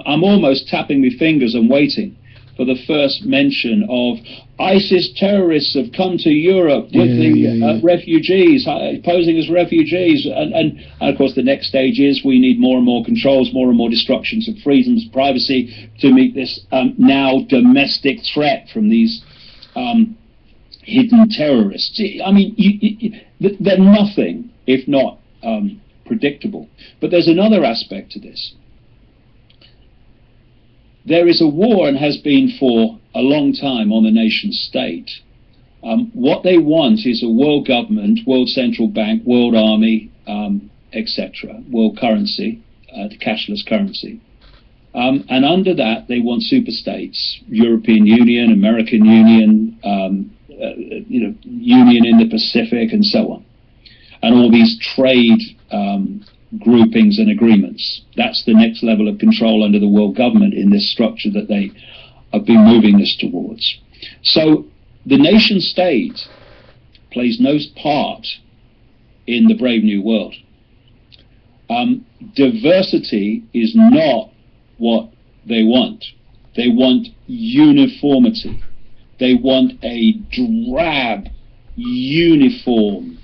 I'm almost tapping my fingers and waiting for the first mention of ISIS terrorists have come to Europe with refugees, posing as refugees, and of course the next stage is we need more and more controls, more and more destructions of freedoms, privacy to meet this now domestic threat from these hidden terrorists. I mean, they're nothing if not predictable. But there's another aspect to this. There is a war, and has been for a long time, on the nation state. What they want is a world government, world central bank, world army, etc., world currency, the cashless currency. And under that, they want super states, European Union, American Union, Union in the Pacific, and so on. And all these trade groupings and agreements. That's the next level of control under the world government in this structure that they have been moving us towards. So the nation state plays no part in the brave new world. Diversity is not what they want. They want uniformity. They want a drab, uniform,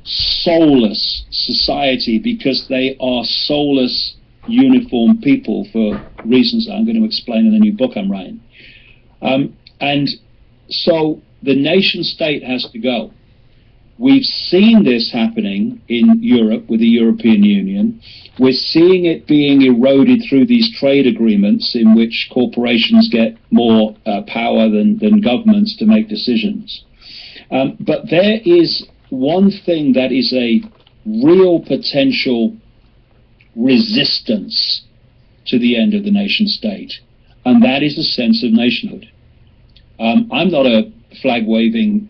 soulless society, because they are soulless, uniform people for reasons that I'm going to explain in the new book I'm writing. And so the nation state has to go. We've seen this happening in Europe with the European Union. We're seeing it being eroded through these trade agreements in which corporations get more power than governments to make decisions. But there is one thing that is a real potential resistance to the end of the nation state, and that is a sense of nationhood. I'm not a flag-waving,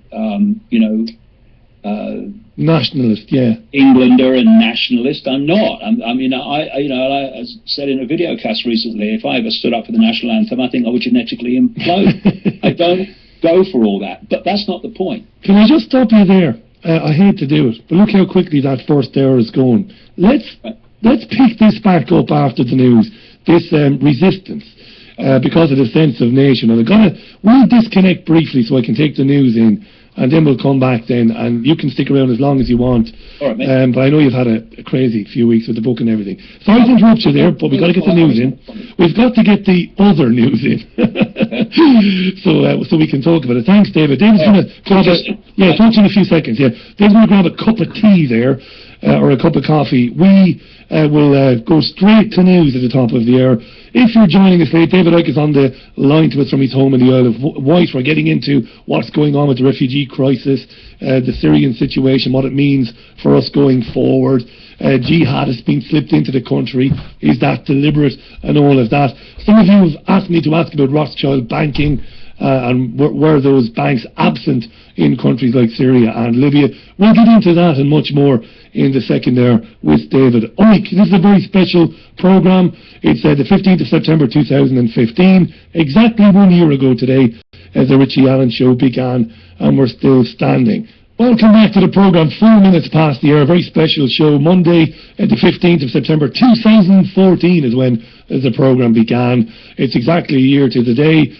nationalist, Englander and nationalist. I'm not. I said in a video cast recently, if I ever stood up for the national anthem, I think I would genetically implode. I don't go for all that, but that's not the point. Can I just stop you there? I hate to do it, but look how quickly that first hour is going. Let's pick this back up after the news, this resistance, because of the sense of nation. And we'll disconnect briefly so I can take the news in, and then we'll come back then, and you can stick around as long as you want. All right, mate. But I know you've had a crazy few weeks with the book and everything. Sorry to interrupt you there, but we've got to get the news in. We've got to get the other news in. so we can talk about it. Thanks, David. David's going to grab talk to you in a few seconds. David's going to grab a cup of tea there, or a cup of coffee. We will go straight to news at the top of the hour. If you're joining us late, David Icke is on the line to us from his home in the Isle of Wight. We're getting into what's going on with the refugee crisis, the Syrian situation, what it means for us going forward. Jihad has been slipped into the country. Is that deliberate, and all of that? Some of you have asked me to ask about Rothschild banking, and were those banks absent in countries like Syria and Libya. We'll get into that and much more in the second hour with David Icke. This is a very special programme. It's the 15th of September 2015, exactly 1 year ago today, as the Richie Allen Show began, and we're still standing. Welcome back to the programme. 4 minutes past the hour, a very special show. Monday, the 15th of September 2014 is when the programme began. It's exactly a year to the day.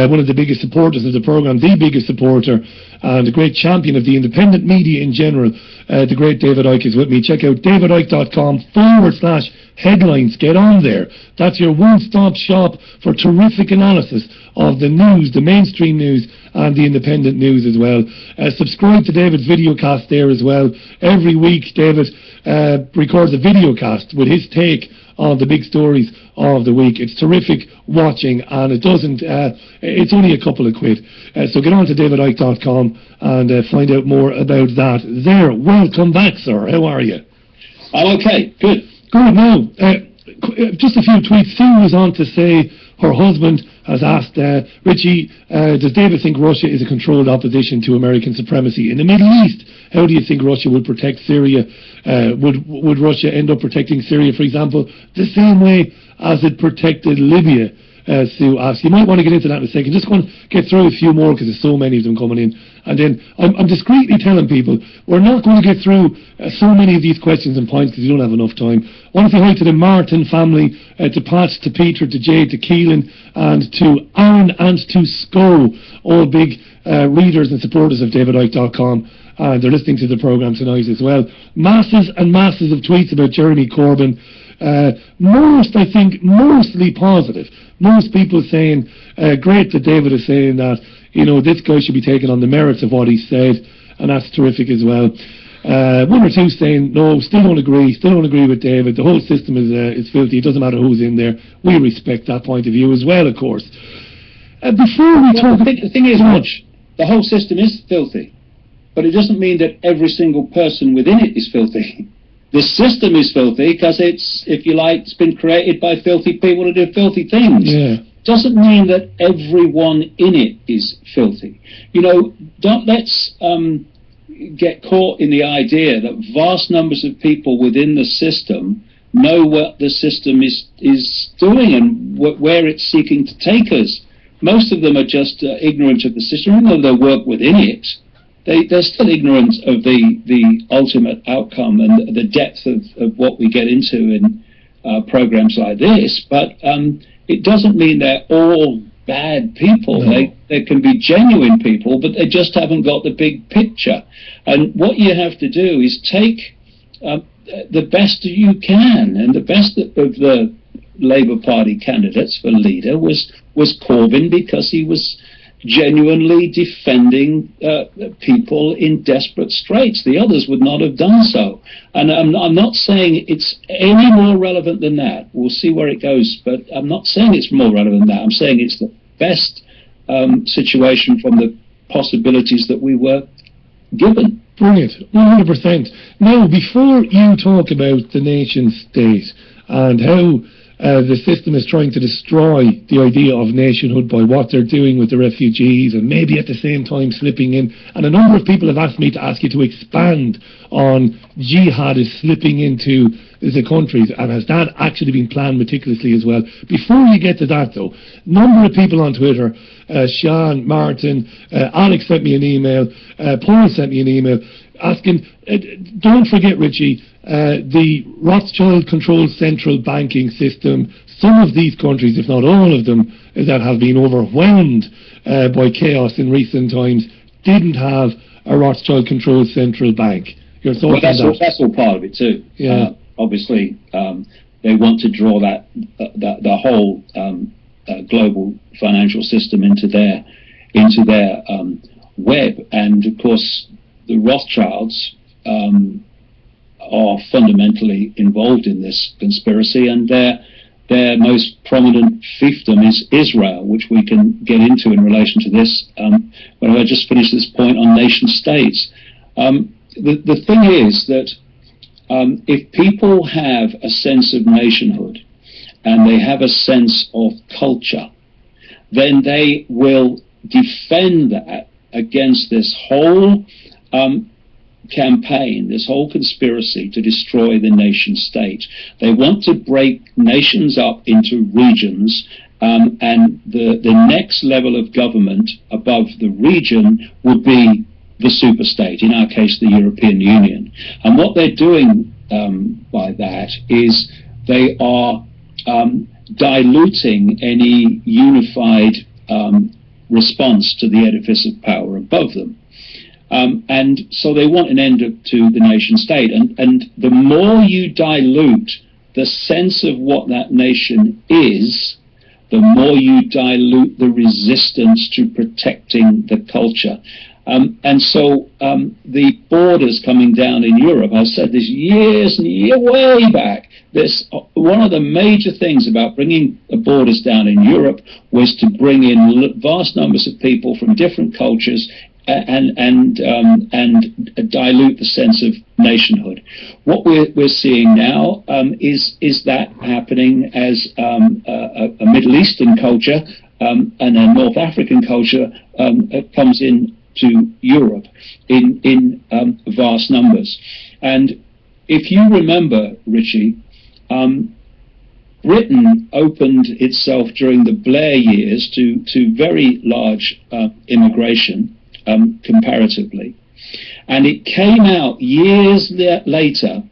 One of the biggest supporters of the programme, the biggest supporter, and a great champion of the independent media in general, the great David Icke is with me. Check out davidicke.com/headlines. Get on there. That's your one-stop shop for terrific analysis of the news, the mainstream news, and the independent news as well. Subscribe to David's videocast there as well. Every week, David records a videocast with his take on the big stories of the week. It's terrific watching, and it's only a couple of quid. So get on to davidicke.com and find out more about that there. Welcome back, sir. How are you? I'm okay. Good. Good. Now, just a few tweets. Sue was on to say her husband has asked Richie, does David think Russia is a controlled opposition to American supremacy in the Middle East? How do you think Russia would protect Syria? Would Russia end up protecting Syria, for example, the same way as it protected Libya Sue asked. You might want to get into that in a second. Just going to get through a few more because there's so many of them coming in. And then I'm discreetly telling people we're not going to get through so many of these questions and points because we don't have enough time. I want to say hi to the Martin family, to Pat, to Peter, to Jade, to Keelan, and to Aaron and to Sco, all big readers and supporters of DavidIcke.com. And they're listening to the programme tonight as well. Masses and masses of tweets about Jeremy Corbyn. I think, mostly positive. Most people saying, great that David is saying that, this guy should be taken on the merits of what he said, and that's terrific as well. One or two saying, no, still don't agree with David. The whole system is filthy. It doesn't matter who's in there. We respect that point of view as well, of course. Before we talk... The thing is, Rich, the whole system is filthy, but it doesn't mean that every single person within it is filthy. The system is filthy because it's, if you like, it's been created by filthy people to do filthy things. Yeah. Doesn't mean that everyone in it is filthy. Let's get caught in the idea that vast numbers of people within the system know what the system is doing and where it's seeking to take us. Most of them are just ignorant of the system, even though they work within it. They're still ignorant of the ultimate outcome and the depth of what we get into in programs like this. But it doesn't mean they're all bad people. No. They can be genuine people, but they just haven't got the big picture. And what you have to do is take the best you can, and the best of the Labour Party candidates for leader was Corbyn, because he was genuinely defending people in desperate straits. The others would not have done so. And I'm not saying it's any more relevant than that. We'll see where it goes, but I'm not saying it's more relevant than that. I'm saying it's the best situation from the possibilities that we were given. Brilliant, 100%. Now, before you talk about the nation state and how the system is trying to destroy the idea of nationhood by what they're doing with the refugees, and maybe at the same time slipping in, and a number of people have asked me to ask you to expand on jihad is slipping into the countries, and has that actually been planned meticulously as well. Before you get to that though, a number of people on Twitter, Sean, Martin, Alex sent me an email, Paul sent me an email asking, don't forget, Richie, the Rothschild-controlled central banking system. Some of these countries, if not all of them, that have been overwhelmed by chaos in recent times, didn't have a Rothschild-controlled central bank. Your thoughts on that? That's all part of it too. Yeah. Obviously, they want to draw the whole global financial system into their web, and of course the Rothschilds are fundamentally involved in this conspiracy, and their most prominent fiefdom is Israel, which we can get into in relation to this when I just finished this point on nation states. The thing is that if people have a sense of nationhood and they have a sense of culture, then they will defend that against this whole campaign, this whole conspiracy to destroy the nation state. They want to break nations up into regions, and the next level of government above the region would be the superstate, in our case the European Union. And what they're doing by that is they are diluting any unified response to the edifice of power above them. And so they want an end to the nation state. And the more you dilute the sense of what that nation is, the more you dilute the resistance to protecting the culture. And so the borders coming down in Europe, I said this years and years way back, one of the major things about bringing the borders down in Europe was to bring in vast numbers of people from different cultures and dilute the sense of nationhood. What we're seeing now is that happening as a Middle Eastern culture and a North African culture comes in to Europe in vast numbers. And if you remember, Richie, Britain opened itself during the Blair years to very large immigration, comparatively. And it came out years later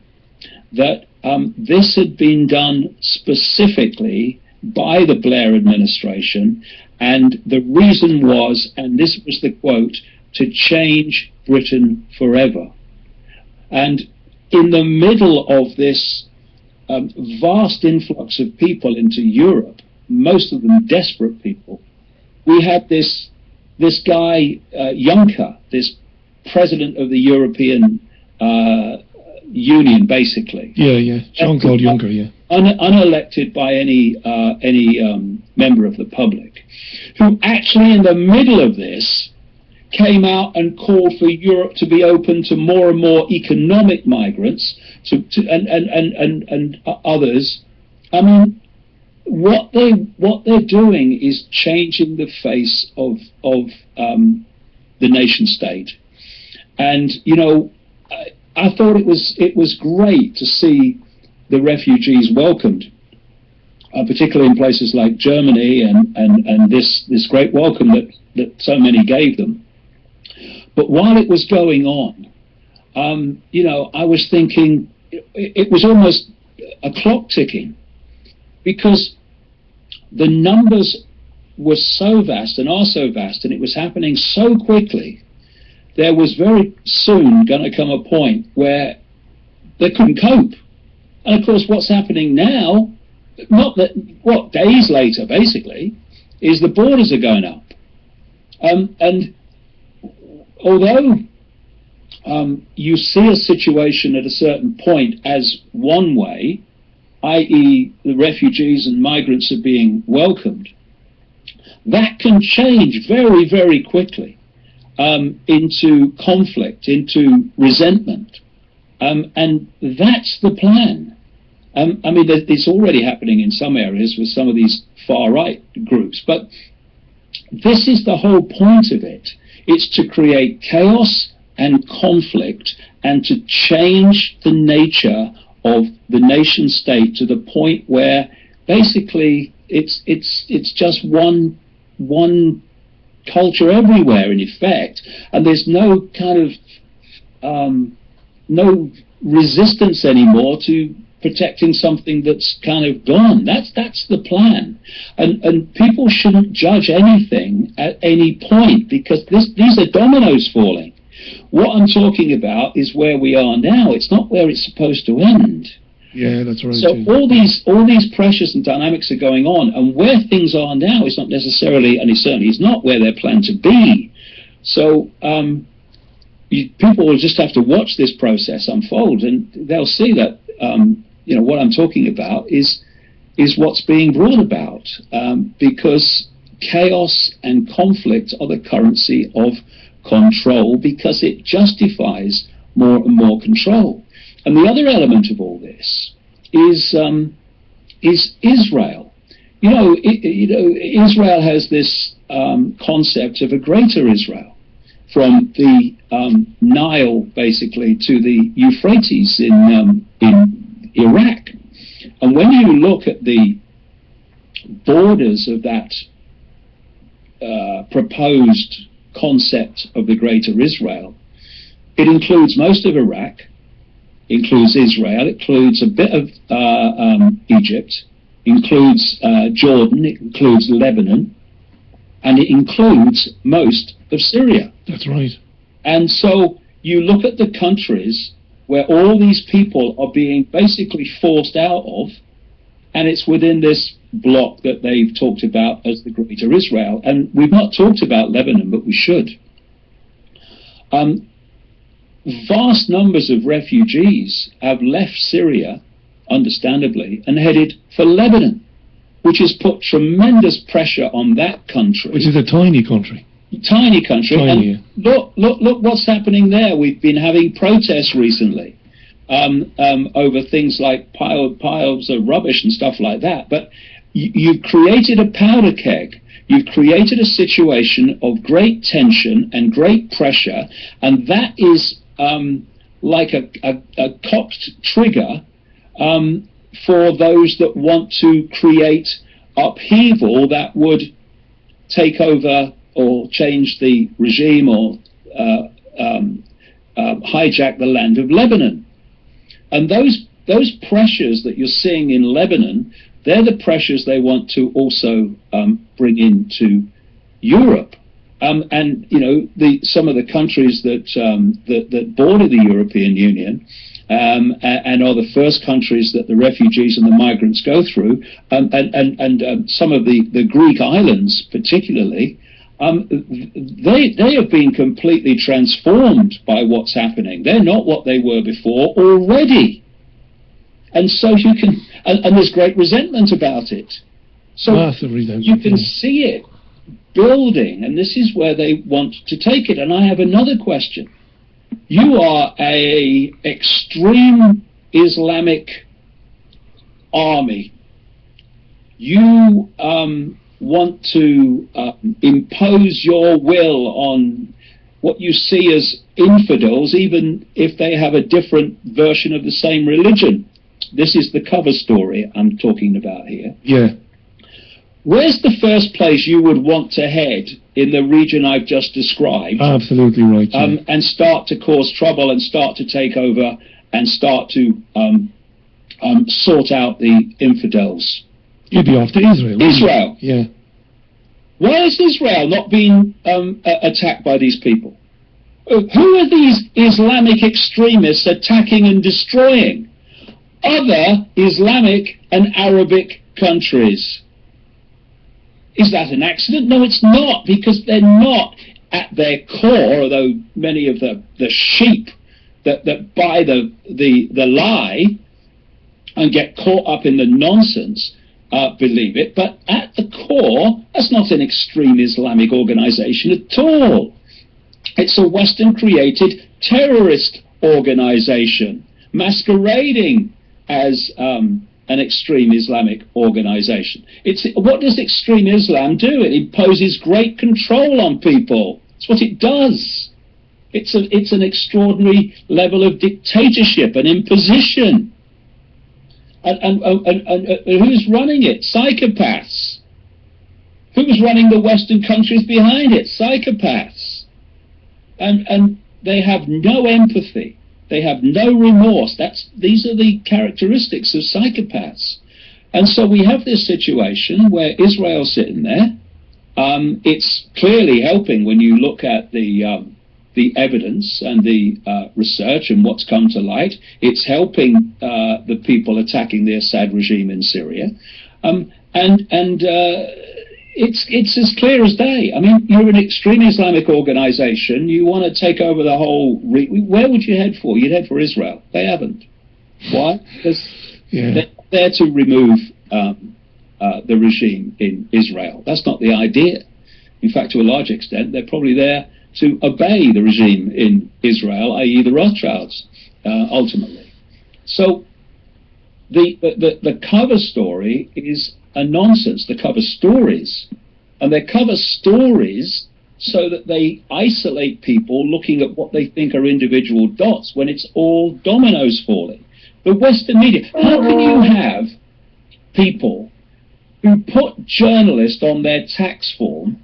that this had been done specifically by the Blair administration, and the reason was, and this was the quote, to change Britain forever. And in the middle of this vast influx of people into Europe, most of them desperate people, we had this guy, Juncker, this president of the European Union, basically. Yeah. Jean-Claude Juncker, yeah. Unelected by any member of the public, who actually in the middle of this came out and called for Europe to be open to more and more economic migrants and others. I mean, what they're doing is changing the face of the nation state. And I thought it was great to see the refugees welcomed, particularly in places like Germany, and this great welcome that so many gave them. But while it was going on, I was thinking it was almost a clock ticking, because the numbers were so vast and are so vast, and it was happening so quickly. There was very soon going to come a point where they couldn't cope. And of course, what's happening now, days later, basically, is the borders are going up. And although you see a situation at a certain point as one way, i.e. the refugees and migrants are being welcomed, that can change very, very quickly into conflict, into resentment. And that's the plan. I mean, it's already happening in some areas with some of these far-right groups, but this is the whole point of it. It's to create chaos and conflict and to change the nature of the nation state to the point where basically it's just one culture everywhere in effect, and there's no kind of no resistance anymore to protecting something that's kind of gone. That's the plan, and people shouldn't judge anything at any point, because these are dominoes falling. What I'm talking about is where we are now. It's not where it's supposed to end. Yeah, that's right. So all these pressures and dynamics are going on, and where things are now is not necessarily, and it certainly is not where they're planned to be. So people will just have to watch this process unfold, and they'll see that what I'm talking about is what's being brought about, because chaos and conflict are the currency of control, because it justifies more and more control. And the other element of all this is Israel. Israel has this concept of a greater Israel, from the Nile basically to the Euphrates in Iraq. And when you look at the borders of that proposed concept of the greater Israel, it includes most of Iraq, includes Israel, it includes a bit of Egypt, includes Jordan, it includes Lebanon, and it includes most of Syria. That's right. And so you look at the countries where all these people are being basically forced out of, and it's within this block that they've talked about as the greater Israel. And we've not talked about Lebanon, but we should. Vast numbers of refugees have left Syria, understandably, and headed for Lebanon, which has put tremendous pressure on that country. Which is a tiny country. Tiny country. Tiny, and look what's happening there. We've been having protests recently over things like piles of rubbish and stuff like that. But you've created a powder keg. You've created a situation of great tension and great pressure, and that is like a cocked trigger for those that want to create upheaval that would take over or change the regime or hijack the land of Lebanon. And those pressures that you're seeing in Lebanon, they're the pressures they want to also bring into Europe. And you know, some of the countries that border the European Union and are the first countries that the refugees and the migrants go through, and some of the Greek islands particularly, they have been completely transformed by what's happening. They're not what they were before already. And so you can, and there's great resentment about it. So you can see it building, and this is where they want to take it. And I have another question. You are a extreme Islamic army. You want to impose your will on what you see as infidels, even if they have a different version of the same religion. This is the cover story I'm talking about here. Yeah. Where's the first place you would want to head in the region I've just described? Absolutely right. Yeah. And start to cause trouble and start to take over and start to sort out the infidels? You'd be off to Israel. Israel. Yeah. Why is Israel not being attacked by these people? Who are these Islamic extremists attacking and destroying? Other Islamic and Arabic countries. Is that an accident? No, it's not, because they're not at their core, although many of the sheep that buy the lie and get caught up in the nonsense believe it, but at the core, that's not an extreme Islamic organization at all. It's a Western-created terrorist organization masquerading as an extreme Islamic organization. What does extreme Islam do? It imposes great control on people. That's what it does. It's an extraordinary level of dictatorship and imposition. And who's running it? Psychopaths. Who's running the Western countries behind it? Psychopaths. And they have no empathy. They have no remorse. These are the characteristics of psychopaths. And so we have this situation where Israel's sitting there. It's clearly helping when you look at the evidence and the research and what's come to light. It's helping the people attacking the Assad regime in Syria. It's as clear as day. I mean, you're an extreme Islamic organization. You want to take over the whole... Where would you head for? You'd head for Israel. They haven't. Why? Because they're there to remove the regime in Israel. That's not the idea. In fact, to a large extent, they're probably there to obey the regime in Israel, i.e. the Rothschilds, ultimately. So the cover story is a nonsense, the cover stories. And they cover stories so that they isolate people looking at what they think are individual dots when it's all dominoes falling. The Western media, how can you have people who put journalists on their tax form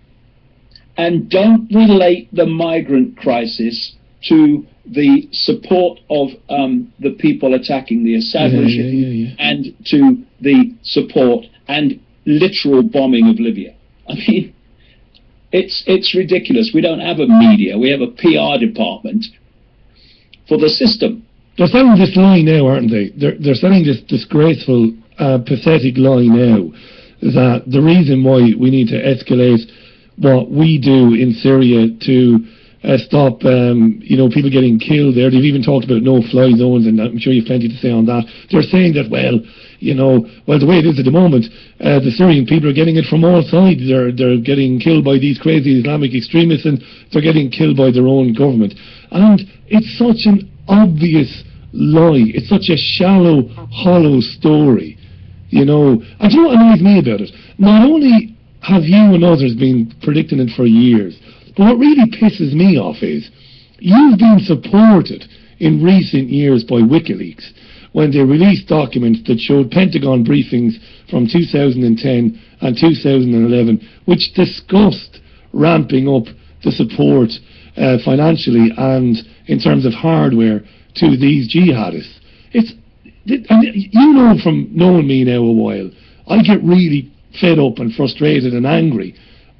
and don't relate the migrant crisis to the support of the people attacking the Assad regime and to the support and literal bombing of Libya? I mean, it's ridiculous. We don't have a media. We have a PR department for the system. They're selling this lie now, aren't they? They're selling this disgraceful, pathetic lie now, that the reason why we need to escalate what we do in Syria to stop people getting killed there. They've even talked about no-fly zones, and I'm sure you've plenty to say on that. They're saying that, well, the way it is at the moment, the Syrian people are getting it from all sides. They're getting killed by these crazy Islamic extremists, and they're getting killed by their own government. And it's such an obvious lie. It's such a shallow, hollow story. And do you know what annoys me about it? Not only have you and others been predicting it for years, but what really pisses me off is you've been supported in recent years by WikiLeaks when they released documents that showed Pentagon briefings from 2010 and 2011, which discussed ramping up the support financially and in terms of hardware to these jihadists. And you know from knowing me now a while, I get really fed up and frustrated and angry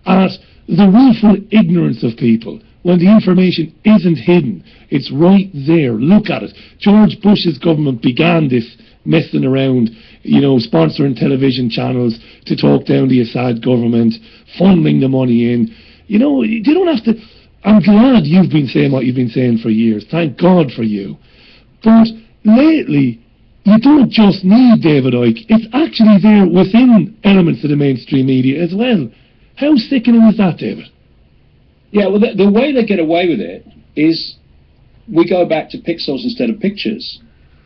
at the willful ignorance of people when the information isn't hidden. It's right there. Look at it. George Bush's government began this messing around, sponsoring television channels to talk down the Assad government, funneling the money in. You don't have to... I'm glad you've been saying what you've been saying for years. Thank God for you. But lately, you don't just need David Icke. It's actually there within elements of the mainstream media as well. How sickening is that, David? Yeah, well, the way they get away with it is we go back to pixels instead of pictures.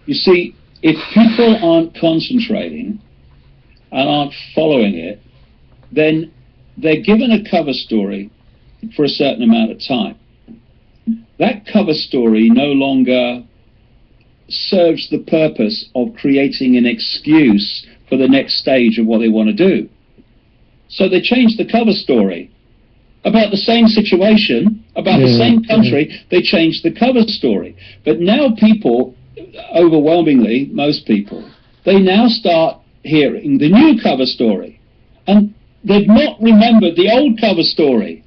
You see, if people aren't concentrating and aren't following it, then they're given a cover story for a certain amount of time. That cover story no longer serves the purpose of creating an excuse for the next stage of what they want to do. So they change the cover story. About the same situation, about the same country, they change the cover story. But now people, overwhelmingly, most people, they now start hearing the new cover story. And they've not remembered the old cover story.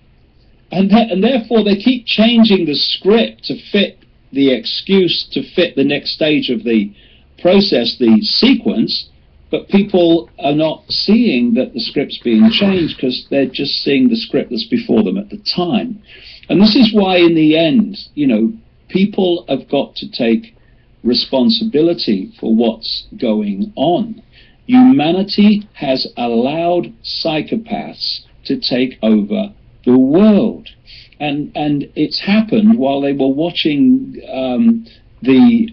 And therefore they keep changing the script to fit the excuse, to fit the next stage of the process, the sequence, but people are not seeing that the script's being changed because they're just seeing the script that's before them at the time. And this is why in the end, people have got to take responsibility for what's going on. Humanity has allowed psychopaths to take over the world. And it's happened while they were watching the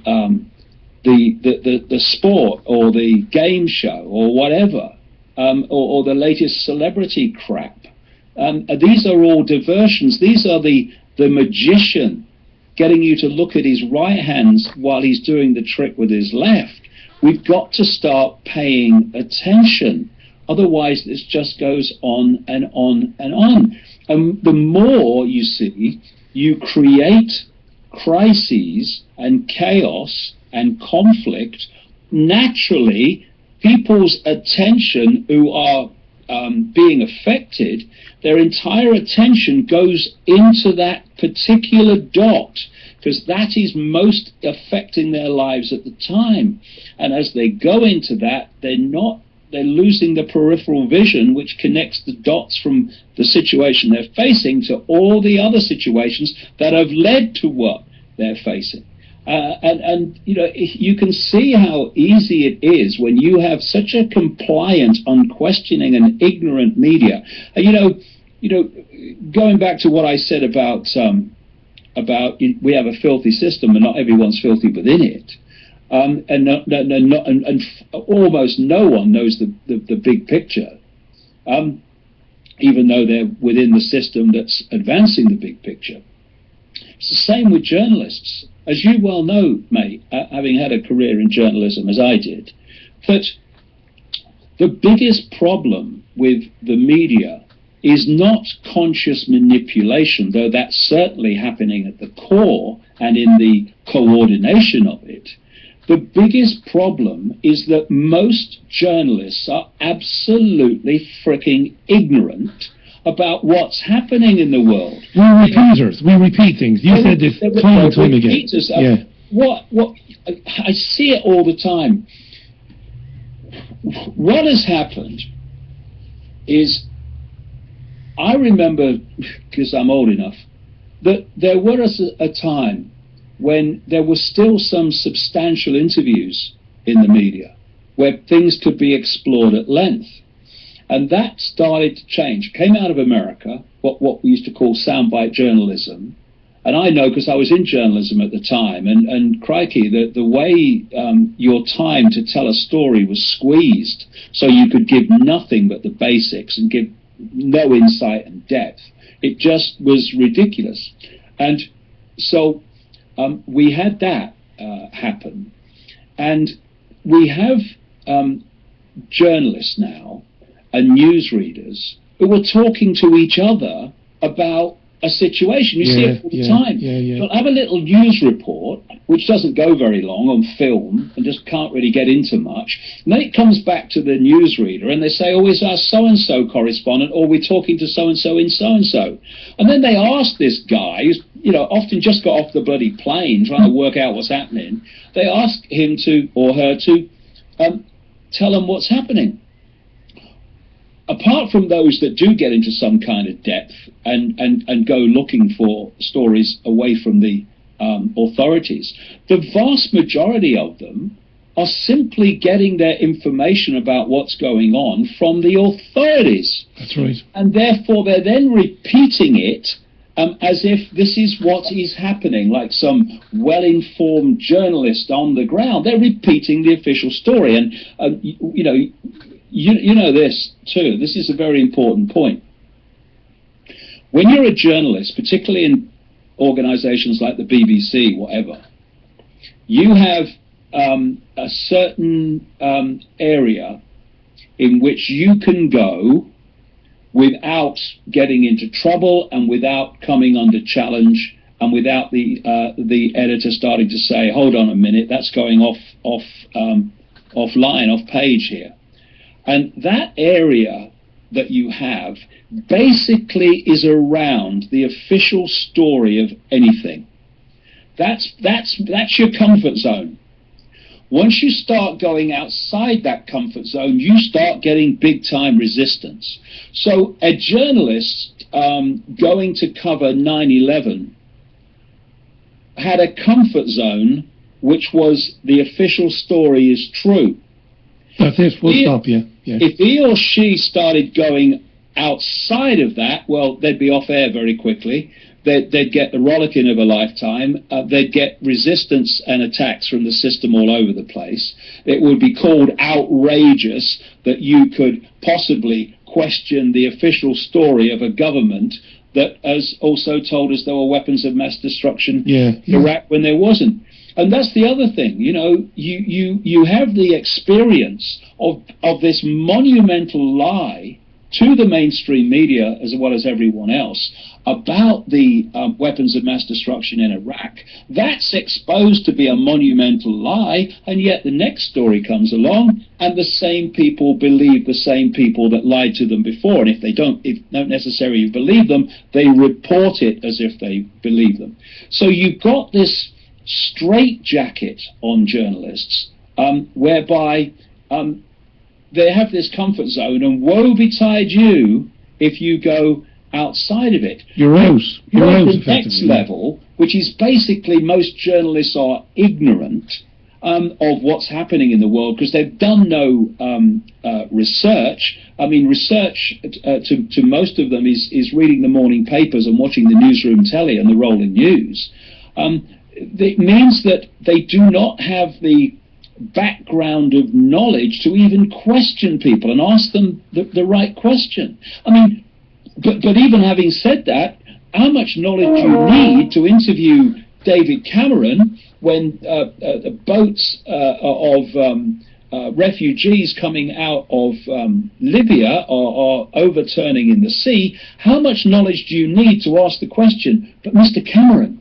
sport or the game show or whatever, or the latest celebrity crap. These are all diversions. These are the magician getting you to look at his right hands while he's doing the trick with his left. We've got to start paying attention. Otherwise, this just goes on and on and on. And the more, you see, you create crises and chaos and conflict, naturally, people's attention who are being affected, their entire attention goes into that particular dot, because that is most affecting their lives at the time. And as they go into that, they're losing the peripheral vision, which connects the dots from the situation they're facing to all the other situations that have led to what they're facing. And you can see how easy it is when you have such a compliant, unquestioning, and ignorant media. Going back to what I said about we have a filthy system, and not everyone's filthy within it. And almost no one knows the big picture, even though they're within the system that's advancing the big picture. It's the same with journalists. As you well know, mate, having had a career in journalism as I did, that the biggest problem with the media is not conscious manipulation, though that's certainly happening at the core and in the coordination of it. The biggest problem is that most journalists are absolutely freaking ignorant about what's happening in the world. We're repeaters. We repeat things. You said this time and time again. Yeah. What I see it all the time. What has happened is, I remember, because I'm old enough, that there was a time when there were still some substantial interviews in the media where things could be explored at length. And that started to change. Came out of America, what we used to call soundbite journalism. And I know because I was in journalism at the time, and crikey, the way your time to tell a story was squeezed, so you could give nothing but the basics and give no insight and depth. It just was ridiculous. And so we had that happen. And we have journalists now and newsreaders who are talking to each other about a situation. You see it all the time. You'll have a little news report, which doesn't go very long on film and just can't really get into much. And then it comes back to the newsreader and they say, oh, is our so-and-so correspondent, or we're talking to so-and-so in so-and-so. And then they ask this guy, who's, you know, often just got off the bloody plane trying to work out what's happening, they ask him to, or her to, tell them what's happening. Apart from those that do get into some kind of depth and go looking for stories away from the authorities, the vast majority of them are simply getting their information about what's going on from the authorities. That's right. And therefore they're then repeating it as if this is what is happening, like some well-informed journalist on the ground. They're repeating the official story. And, you know, you know this too. This is a very important point. When you're a journalist, particularly in organisations like the BBC, whatever, you have a certain area in which you can go without getting into trouble and without coming under challenge and without the editor starting to say, hold on a minute, that's going offline, off page here. And that area that you have basically is around the official story of anything. That's your comfort zone. Once you start going outside that comfort zone, you start getting big-time resistance. So a journalist going to cover 9/11 had a comfort zone which was the official story is true. That's it, full stop, yeah. If he or she started going outside of that, well, they'd be off air very quickly. They'd get the rollicking of a lifetime. They'd get resistance and attacks from the system all over the place. It would be called outrageous that you could possibly question the official story of a government that has also told us there were weapons of mass destruction in Iraq when there wasn't. And that's the other thing, you know, you have the experience of this monumental lie to the mainstream media as well as everyone else about the weapons of mass destruction in Iraq. That's exposed to be a monumental lie, and yet the next story comes along and the same people believe the same people that lied to them before. And if they don't necessarily believe them, they report it as if they believe them. So you've got this straitjacket on journalists whereby they have this comfort zone, and woe betide you if you go outside of it. You're out. You're out, the next level, which is basically most journalists are ignorant of what's happening in the world because they've done no research. I mean, research to most of them is reading the morning papers and watching the newsroom telly and the rolling news. It means that they do not have the background of knowledge to even question people and ask them the right question. I mean, but even having said that, how much knowledge do you need to interview David Cameron when boats of refugees coming out of Libya are overturning in the sea? How much knowledge do you need to ask the question, but Mr. Cameron,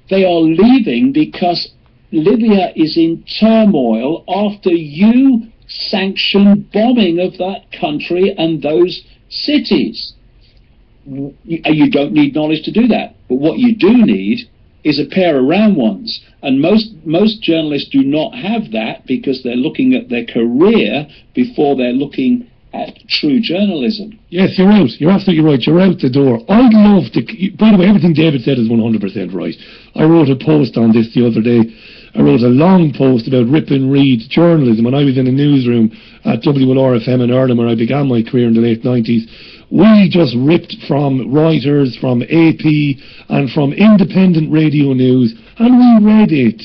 they are leaving because Libya is in turmoil after you sanctioned bombing of that country and those cities. You don't need knowledge to do that, but what you do need is a pair of round ones, and most journalists do not have that because they're looking at their career before they're looking at true journalism. Yes, you're out. You're absolutely right. You're out the door. I'd love to... By the way, everything David said is 100% right. I wrote a post on this the other day. I wrote a long post about rip and read journalism when I was in a newsroom at WLRFM in Ireland, where I began my career in the late 90s. We just ripped from writers, from AP, and from independent radio news, and we read it.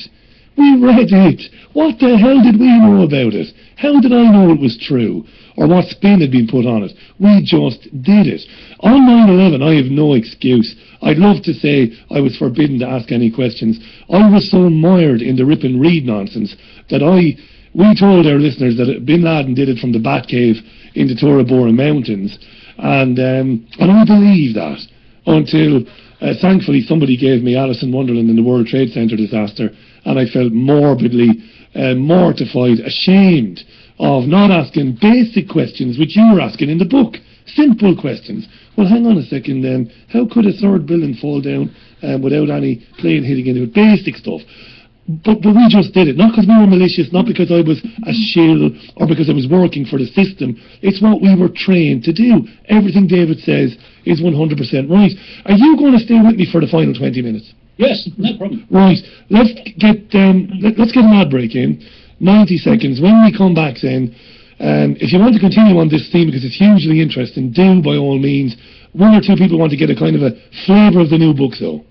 We read it. What the hell did we know about it? How did I know it was true? Or what spin had been put on it? We just did it. On 9/11, I have no excuse. I'd love to say I was forbidden to ask any questions. I was so mired in the rip and read nonsense that we told our listeners that Bin Laden did it from the Batcave in the Tora Bora Mountains, and I believed that until thankfully somebody gave me Alice in Wonderland in the World Trade Center disaster, and I felt morbidly mortified, ashamed of not asking basic questions which you were asking in the book. Simple questions. Well, hang on a second then. How could a third building fall down without any plane hitting into it? Basic stuff. But we just did it, not because we were malicious, not because I was a shill or because I was working for the system. It's what we were trained to do. Everything David says is 100% right. Are you going to stay with me for the final 20 minutes? Yes, no problem. Right. Let's get an ad break in. 90 seconds. When we come back then, if you want to continue on this theme because it's hugely interesting, do by all means. One or two people want to get a kind of a flavour of the new book though.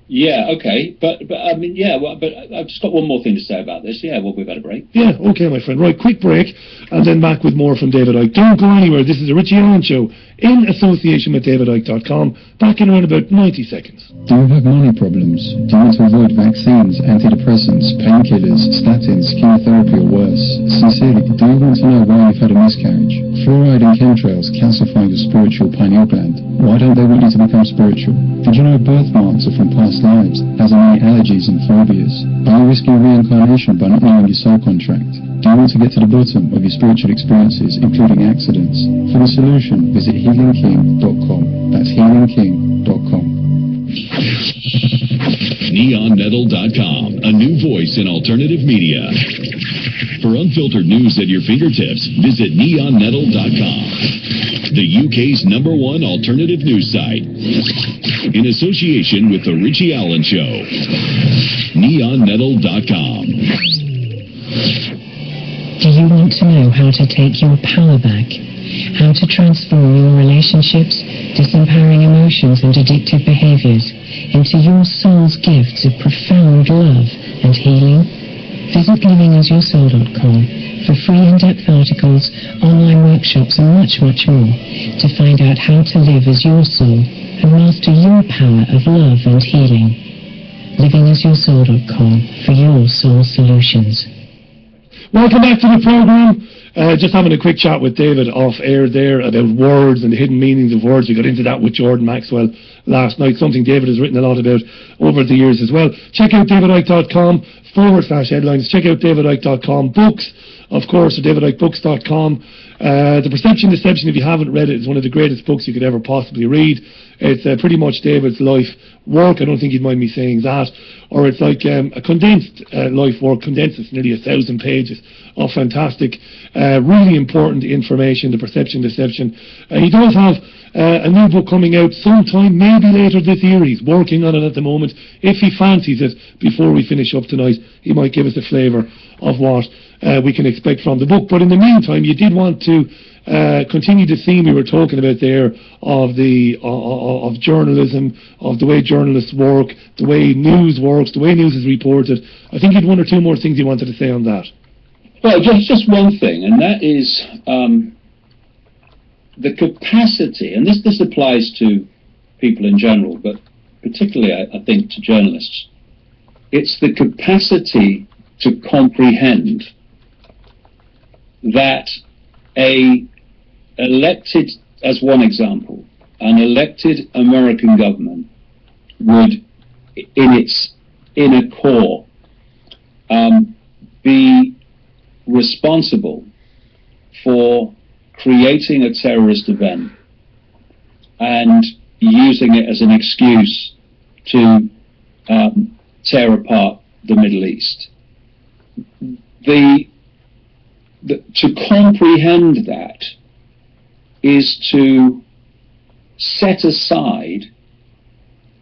Yeah, okay, but I mean, yeah, well, but I've just got one more thing to say about this. Yeah, well, we've had a break. Yeah, okay, my friend. Right, quick break, and then back with more from David Icke. Don't go anywhere. This is the Richie Allen Show in association with DavidIcke.com. Back in around about 90 seconds. Do you have money problems? Do you want to avoid vaccines, antidepressants, painkillers, statins, chemotherapy, or worse? Sincerely, do you want to know why you've had a miscarriage? Fluoride and chemtrails calcify your spiritual pineal gland. Why don't they want you to become spiritual? Did you know birthmarks are from past lives, as are many allergies and phobias? Are you risking reincarnation by not knowing your soul contract? Do you want to get to the bottom of your spiritual experiences, including accidents? For the solution, visit healingking.com. That's healingking.com. NeonMetal.com, a new voice in alternative media. For unfiltered news at your fingertips, visit NeonMetal.com, the UK's #1 alternative news site. In association with The Richie Allen Show. NeonMetal.com. Do you want to know how to take your power back? How to transform your relationships, disempowering emotions and addictive behaviors into your soul's gifts of profound love and healing? Visit livingasyoursoul.com for free in-depth articles, online workshops and much, much more to find out how to live as your soul and master your power of love and healing. Livingasyoursoul.com for your soul solutions. Welcome back to the programme. Just having a quick chat with David off air there about words and the hidden meanings of words. We got into that with Jordan Maxwell last night, something David has written a lot about over the years as well. Check out davidicke.com/headlines. Check out davidicke.com. Books, of course, at davidickebooks.com. The Perception Deception, if you haven't read it, is one of the greatest books you could ever possibly read. It's pretty much David's life work. I don't think you'd mind me saying that. Or it's like a condensed life work, condensed. It's nearly 1,000 pages of fantastic, really important information, The Perception Deception. He does have a new book coming out sometime, maybe later this year. He's working on it at the moment. If he fancies it, before we finish up tonight, he might give us a flavour of what we can expect from the book. But in the meantime, you did want to continue the theme we were talking about there of journalism, of the way journalists work, the way news works, the way news is reported. I think you had one or two more things you wanted to say on that. Well, just one thing, and that is the capacity, and this applies to people in general, but particularly I think to journalists. It's the capacity to comprehend that elected, as one example, an elected American government would, in its inner core, be responsible for creating a terrorist event and using it as an excuse to tear apart the Middle East. To comprehend that is to set aside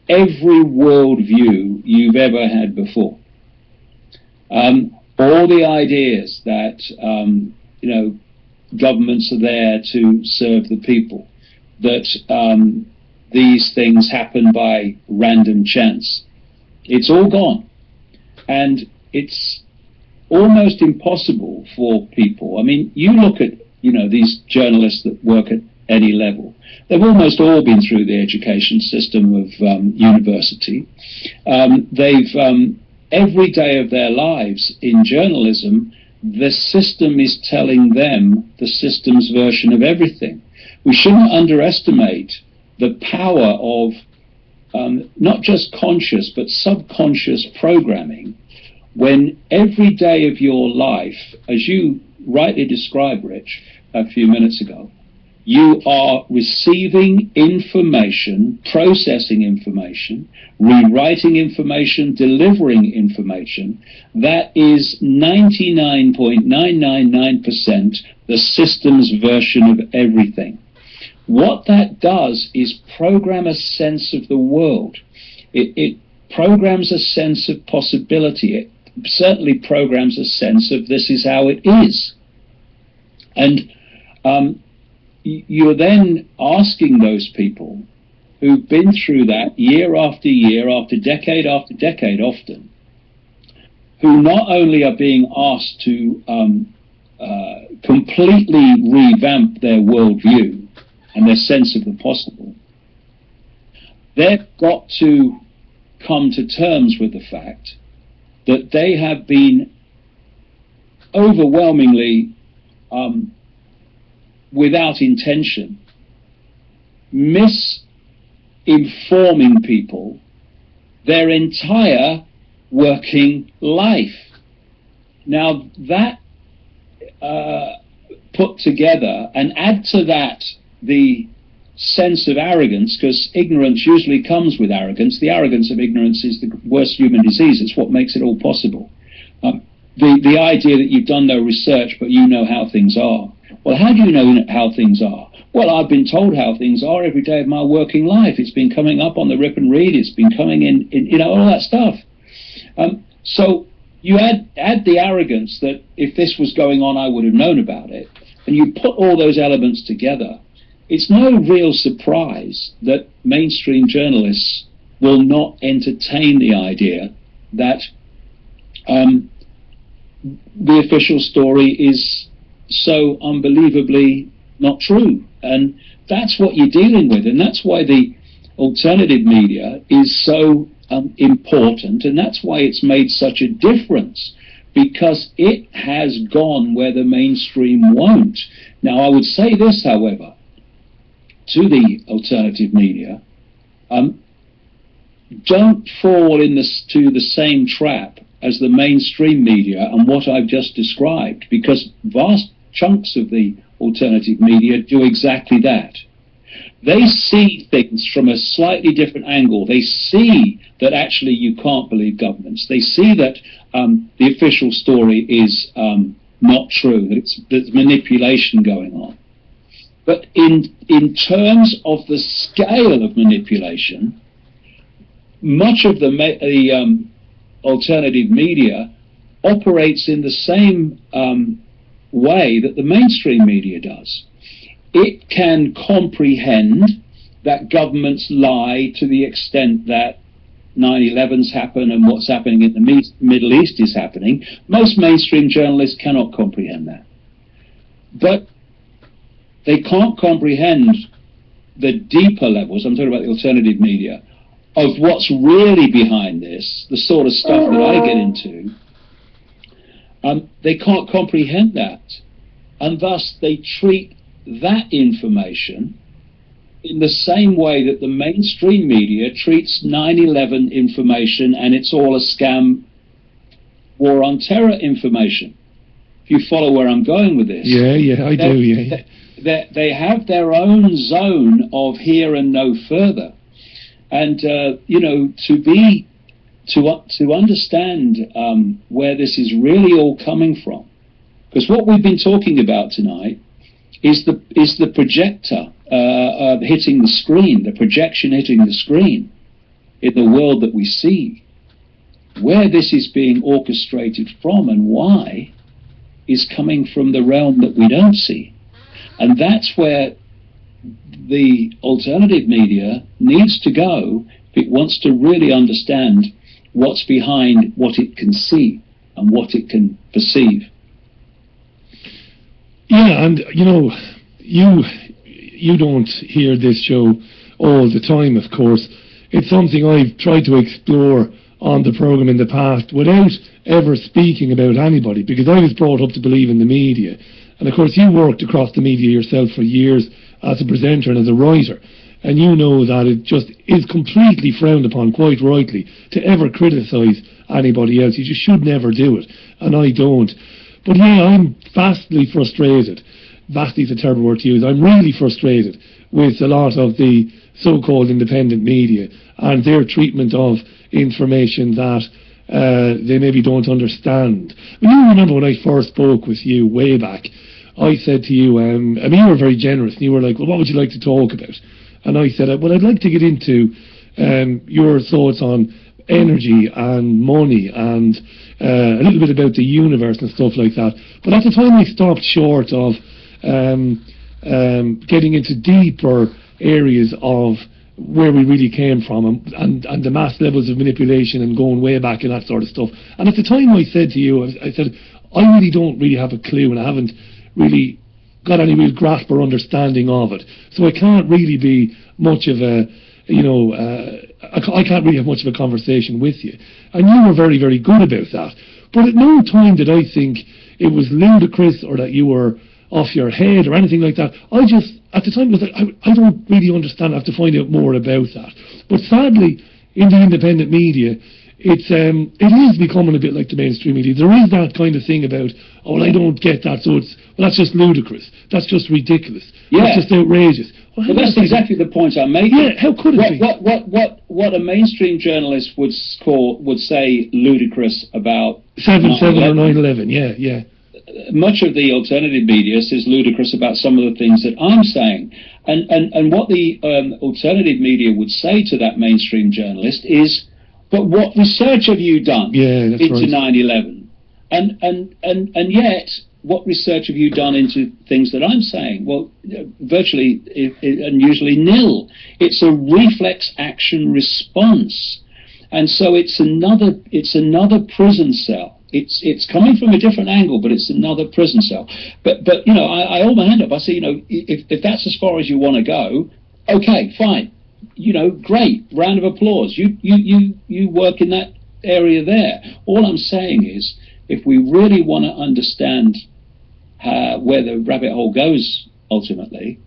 every worldview you've ever had before. All the ideas that governments are there to serve the people, that these things happen by random chance. It's all gone. And it's almost impossible for people. I mean, you look at, these journalists that work at any level. They've almost all been through the education system of university. They've every day of their lives in journalism, the system is telling them the system's version of everything. We shouldn't underestimate the power of not just conscious but subconscious programming, when every day of your life, as you rightly described, Rich, a few minutes ago, you are receiving information, processing information, rewriting information, delivering information that is 99.999% the system's version of everything. What that does is program a sense of the world. It programs a sense of possibility. It certainly programs a sense of this is how it is. And you're then asking those people who've been through that year after year, after decade often, who not only are being asked to completely revamp their worldview and their sense of the possible, they've got to come to terms with the fact that they have been overwhelmingly, without intention, misinforming people their entire working life. Now that put together, and add to that the sense of arrogance, because ignorance usually comes with arrogance. The arrogance of ignorance is the worst human disease. It's what makes it all possible. The idea that you've done no research but you know how things are. Well, how do you know how things are? Well, I've been told how things are every day of my working life. It's been coming up on the rip and read. It's been coming in you know, all that stuff. So you add the arrogance that if this was going on, I would have known about it, and you put all those elements together. It's no real surprise that mainstream journalists will not entertain the idea that the official story is so unbelievably not true. And that's what you're dealing with, and that's why the alternative media is so important, and that's why it's made such a difference, because it has gone where the mainstream won't. Now, I would say this, however, to the alternative media, don't fall into the same trap as the mainstream media and what I've just described, because vast chunks of the alternative media do exactly that. They see things from a slightly different angle. They see that actually you can't believe governments. They see that the official story is not true, that there's manipulation going on. But in terms of the scale of manipulation, much of the alternative media operates in the same way that the mainstream media does. It can comprehend that governments lie to the extent that 9/11's happen and what's happening in the Middle East is happening. Most mainstream journalists cannot comprehend that. But they can't comprehend the deeper levels, I'm talking about the alternative media, of what's really behind this, the sort of stuff that I get into. They can't comprehend that, and thus they treat that information in the same way that the mainstream media treats 9/11 information and it's all a scam, war on terror information. If you follow where I'm going with this. Yeah, I do, yeah. They have their own zone of here and no further. And, you know, to understand where this is really all coming from, because what we've been talking about tonight is the projector hitting the screen, the projection hitting the screen in the world that we see. Where this is being orchestrated from and why is coming from the realm that we don't see. And that's where the alternative media needs to go if it wants to really understand what's behind what it can see and what it can perceive. Yeah, and you know, you don't hear this show all the time, of course. It's something I've tried to explore on the programme in the past without ever speaking about anybody, because I was brought up to believe in the media. And of course you worked across the media yourself for years as a presenter and as a writer, and you know that it just is completely frowned upon, quite rightly, to ever criticise anybody else. You just should never do it, and I don't. But yeah, I'm vastly frustrated. Vastly is a terrible word to use. I'm really frustrated with a lot of the so-called independent media and their treatment of information that they maybe don't understand. You remember when I first spoke with you way back, I said to you, I mean, you were very generous, and you were like, well, what would you like to talk about? And I said, well, I'd like to get into your thoughts on energy and money and a little bit about the universe and stuff like that. But at the time I stopped short of getting into deeper areas of where we really came from and the mass levels of manipulation and going way back and that sort of stuff. And at the time I said to you, I said, I really don't really have a clue, and I haven't really got any real grasp or understanding of it. So I can't really be much of a, I can't really have much of a conversation with you. And you were very, very good about that. But at no time did I think it was ludicrous or that you were off your head or anything like that. I just, at the time, was like, I don't really understand. I have to find out more about that. But sadly, in the independent media, it is becoming a bit like the mainstream media. There is that kind of thing about, oh, well, I don't get that, so that's just ludicrous. That's just ridiculous. Yeah. That's just outrageous. Well, that's exactly the point I'm making. Yeah, how could it be? What a mainstream journalist would say ludicrous about 7/7 or 9/11, yeah. Much of the alternative media says ludicrous about some of the things that I'm saying. And what the alternative media would say to that mainstream journalist is, but what research have you done into 9/11? And yet, what research have you done into things that I'm saying? Well, virtually and usually nil. It's a reflex action response. And so it's another prison cell. It's coming from a different angle, but it's another prison cell. But I hold my hand up. I say, if that's as far as you want to go, okay, fine. Great. Round of applause. You work in that area there. All I'm saying is, if we really want to understand where the rabbit hole goes ultimately,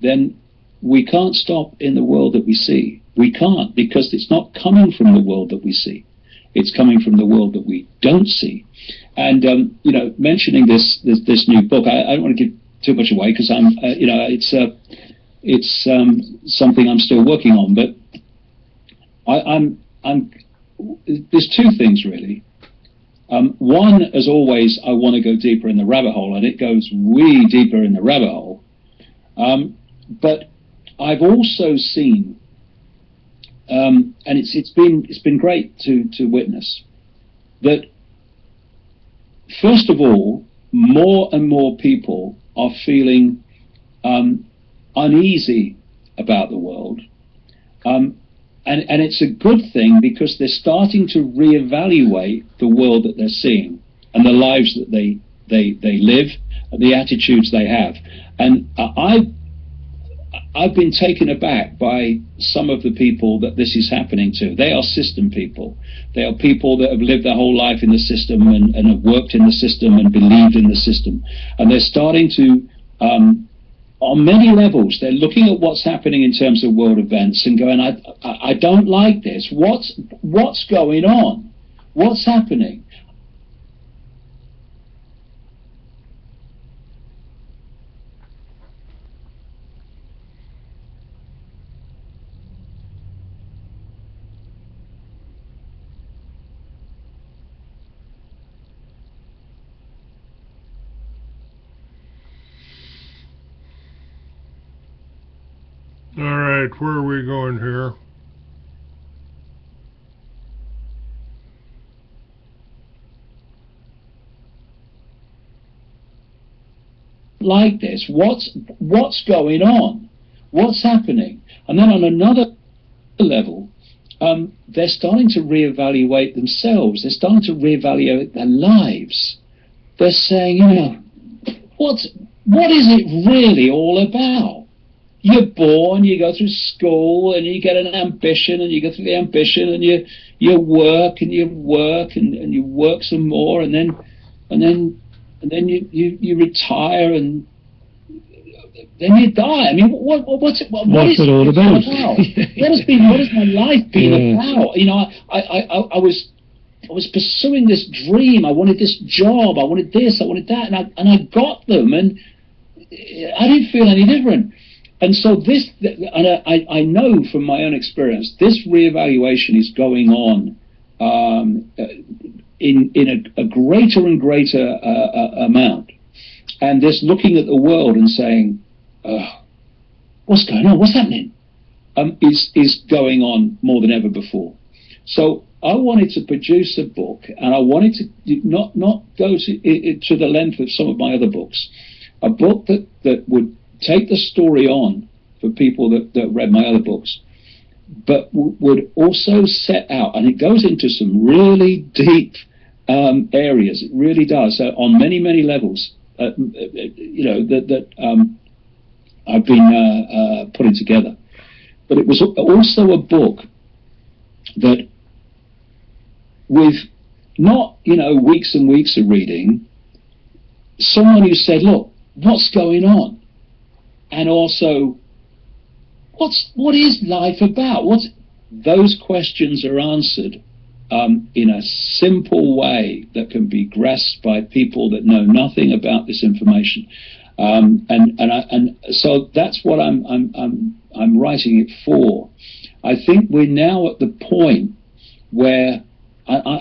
then we can't stop in the world that we see. We can't, because it's not coming from the world that we see. It's coming from the world that we don't see. And mentioning this new book, I don't want to give too much away, because it's something I'm still working on. But there's two things really. One, as always, I want to go deeper in the rabbit hole, and it goes way deeper in the rabbit hole. But I've also seen, and it's been great to witness that. First of all, more and more people are feeling uneasy about the world, and it's a good thing, because they're starting to reevaluate the world that they're seeing and the lives that they live, and the attitudes they have. And I've been taken aback by some of the people that this is happening to. They are system people. They are people that have lived their whole life in the system and have worked in the system and believed in the system. And they're starting to, on many levels, they're looking at what's happening in terms of world events and going, I don't like this. What's going on? What's happening? All right, where are we going here? Like this, what's going on? What's happening? And then on another level, they're starting to reevaluate themselves. They're starting to reevaluate their lives. They're saying, what is it really all about? you're born, you go through school, and you get an ambition, and you go through the ambition, and you work, and you work, and you work some more, and then you retire, and then you die. I mean, what's it all about? What has my life been about? You know, I was pursuing this dream. I wanted this job. I wanted this. I wanted that, and I got them, and I didn't feel any different. And so this, and I know from my own experience, this reevaluation is going on in a greater and greater amount. And this looking at the world and saying, what's going on? What's happening? Is going on more than ever before. So I wanted to produce a book, and I wanted to not go to the length of some of my other books. A book that would take the story on for people that read my other books, but would also set out, and it goes into some really deep areas. It really does, on many levels. You know, that I've been putting together. But it was also a book that, with not, you know, weeks and weeks of reading, someone who said, look, what's going on? And also, what is life about? Those questions are answered in a simple way that can be grasped by people that know nothing about this information. And so that's what I'm writing it for. I think we're now at the point where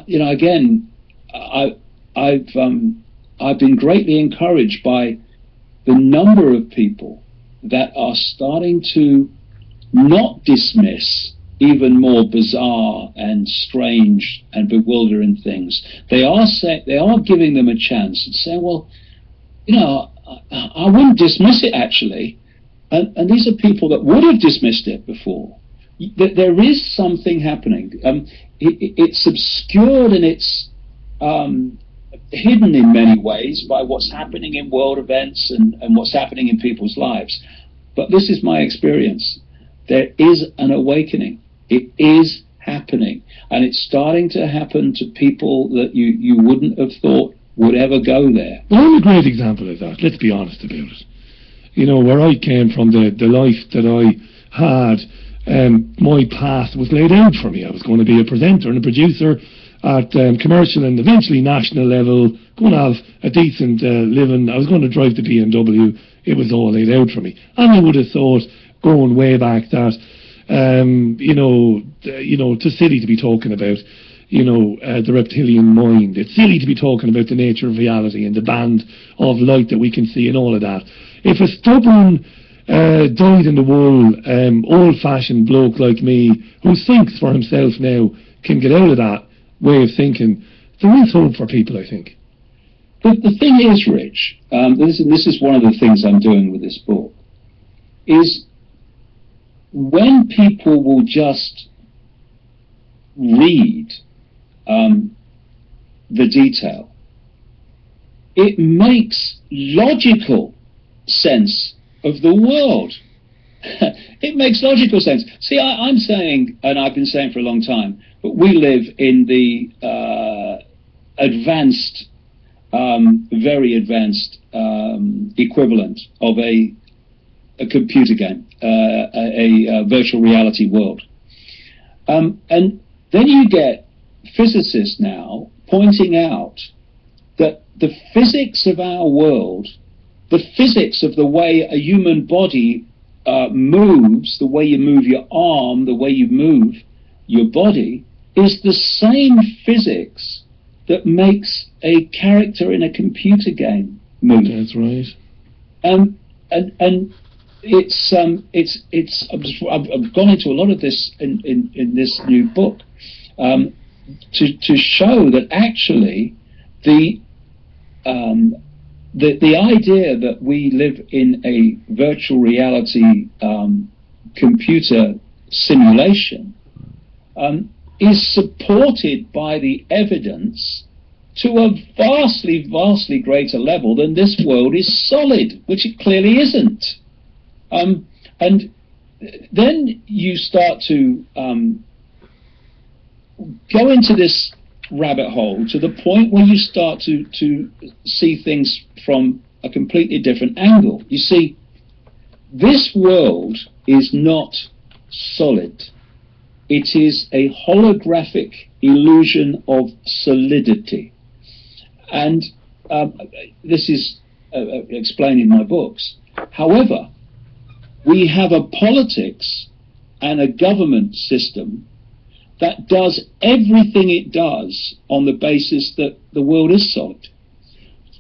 you know, again, I've been greatly encouraged by the number of people that are starting to not dismiss even more bizarre and strange and bewildering things. They are giving them a chance and saying, well, you know, I wouldn't dismiss it actually. And these are people that would have dismissed it before. There is something happening. It's obscured and it's hidden in many ways by what's happening in world events and what's happening in people's lives. But this is my experience. There is an awakening. It is happening. And it's starting to happen to people that you wouldn't have thought would ever go there. Well, I'm a great example of that. Let's be honest about it. You know, where I came from, the life that I had, my path was laid out for me. I was going to be a presenter and a producer at commercial and eventually national level, going to have a decent living. I was going to drive the BMW. It was all laid out for me. And I would have thought, going way back, that, you know, it's silly to be talking about, you know, the reptilian mind. It's silly to be talking about the nature of reality and the band of light that we can see and all of that. If a stubborn, dyed-in-the-wool, old-fashioned bloke like me, who thinks for himself now, can get out of that way of thinking, there is hope for people, I think. But the thing is, Rich, this is one of the things I'm doing with this book, is when people will just read the detail, it makes logical sense of the world. It makes logical sense. See, I'm saying, and I've been saying for a long time, but we live in the advanced, very advanced equivalent of a computer game, a virtual reality world. And then you get physicists now pointing out that the physics of our world, the physics of the way a human body moves, the way you move your arm, the way you move your body, is the same physics that makes a character in a computer game move. That's right. And I've gone into a lot of this in this new book to show that actually the idea that we live in a virtual reality computer simulation is supported by the evidence to a vastly, vastly greater level than this world is solid, which it clearly isn't. And And then you start to go into this rabbit hole to the point where you start to see things from a completely different angle. You see, this world is not solid. It is a holographic illusion of solidity. And this is explained in my books. However, we have a politics and a government system that does everything it does on the basis that the world is solid.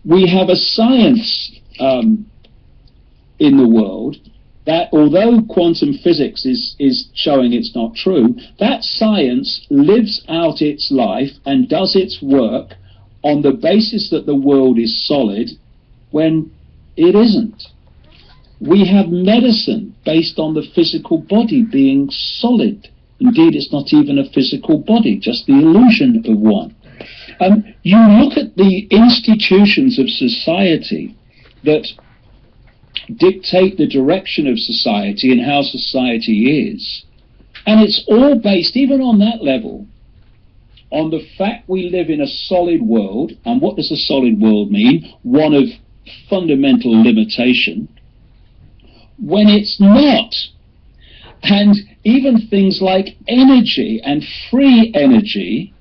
We have a science in the world that, although quantum physics is showing it's not true, that science lives out its life and does its work on the basis that the world is solid when it isn't. We have medicine based on the physical body being solid. Indeed, it's not even a physical body, just the illusion of one. You look at the institutions of society that dictate the direction of society and how society is, and it's all based, even on that level, on the fact we live in a solid world. And what does a solid world mean? One of fundamental limitation, when it's not. And even things like energy and free energy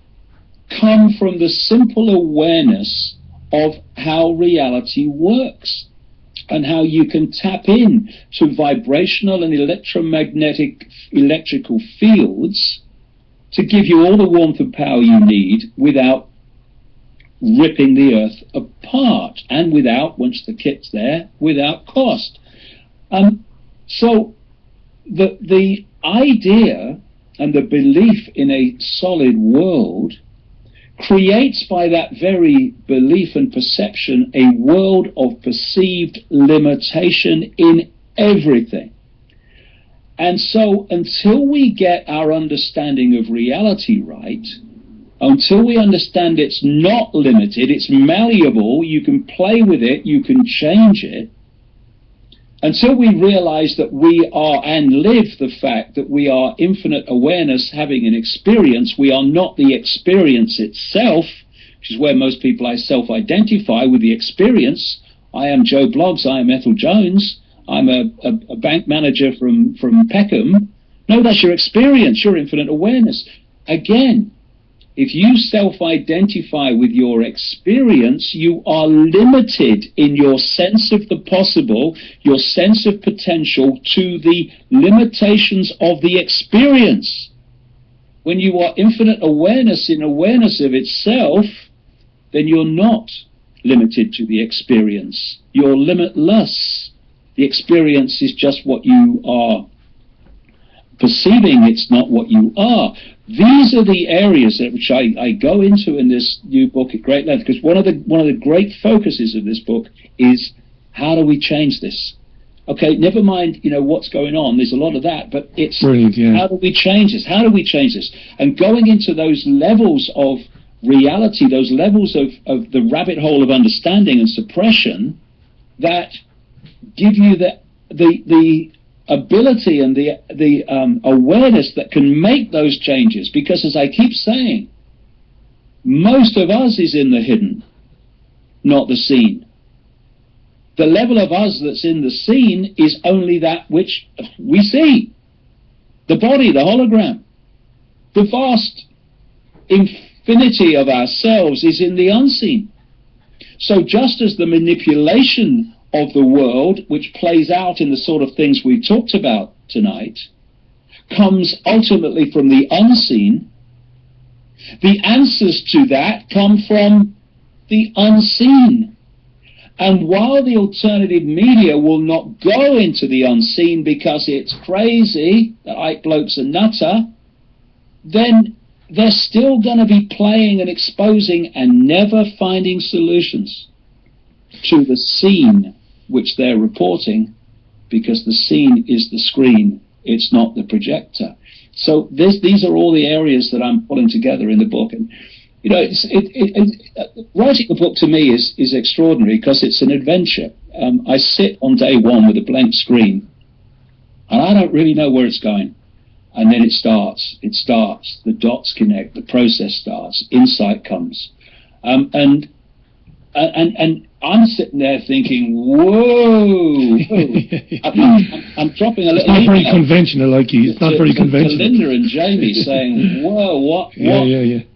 come from the simple awareness of how reality works and how you can tap in to vibrational and electromagnetic electrical fields to give you all the warmth and power you need without ripping the earth apart, and without, once the kit's there, without cost. So the idea and the belief in a solid world creates, by that very belief and perception, a world of perceived limitation in everything. And so until we get our understanding of reality right, until we understand it's not limited, it's malleable, you can play with it, you can change it, until we realize that we are and live the fact that we are infinite awareness having an experience, we are not the experience itself, which is where most people I self-identify with the experience. I am Joe Bloggs, I am Ethel Jones, I'm a bank manager from Peckham. No, that's your experience, your infinite awareness. Again, if you self-identify with your experience, you are limited in your sense of the possible, your sense of potential, to the limitations of the experience. When you are infinite awareness in awareness of itself, then you're not limited to the experience. You're limitless. The experience is just what you are perceiving, it's not what you are. These are the areas that which I go into in this new book at great length, because one of the great focuses of this book is, how do we change this? Okay, never mind, what's going on. There's a lot of that, but it's brilliant, yeah. How do we change this? How do we change this? And going into those levels of reality, those levels of the rabbit hole of understanding and suppression that give you the ability and the awareness that can make those changes. Because, as I keep saying, most of us is in the hidden, not the seen. The level of us that's in the seen is only that which we see. The body, the hologram. The vast infinity of ourselves is in the unseen. So just as the manipulation of the world, which plays out in the sort of things we talked about tonight, comes ultimately from the unseen, the answers to that come from the unseen. And while the alternative media will not go into the unseen because it's crazy, that Icke bloke's a nutter, then they're still going to be playing and exposing and never finding solutions to the scene which they're reporting, because the scene is the screen, it's not the projector. So these are all the areas that I'm pulling together in the book. And writing a book to me is extraordinary, because it's an adventure. I sit on day one with a blank screen. And I don't really know where it's going. And then it starts, the dots connect, the process starts, insight comes. And I'm sitting there thinking, whoa. I'm dropping a little. It's not very conventional, Icke. It's not very conventional. To Linda and Jamie saying, whoa,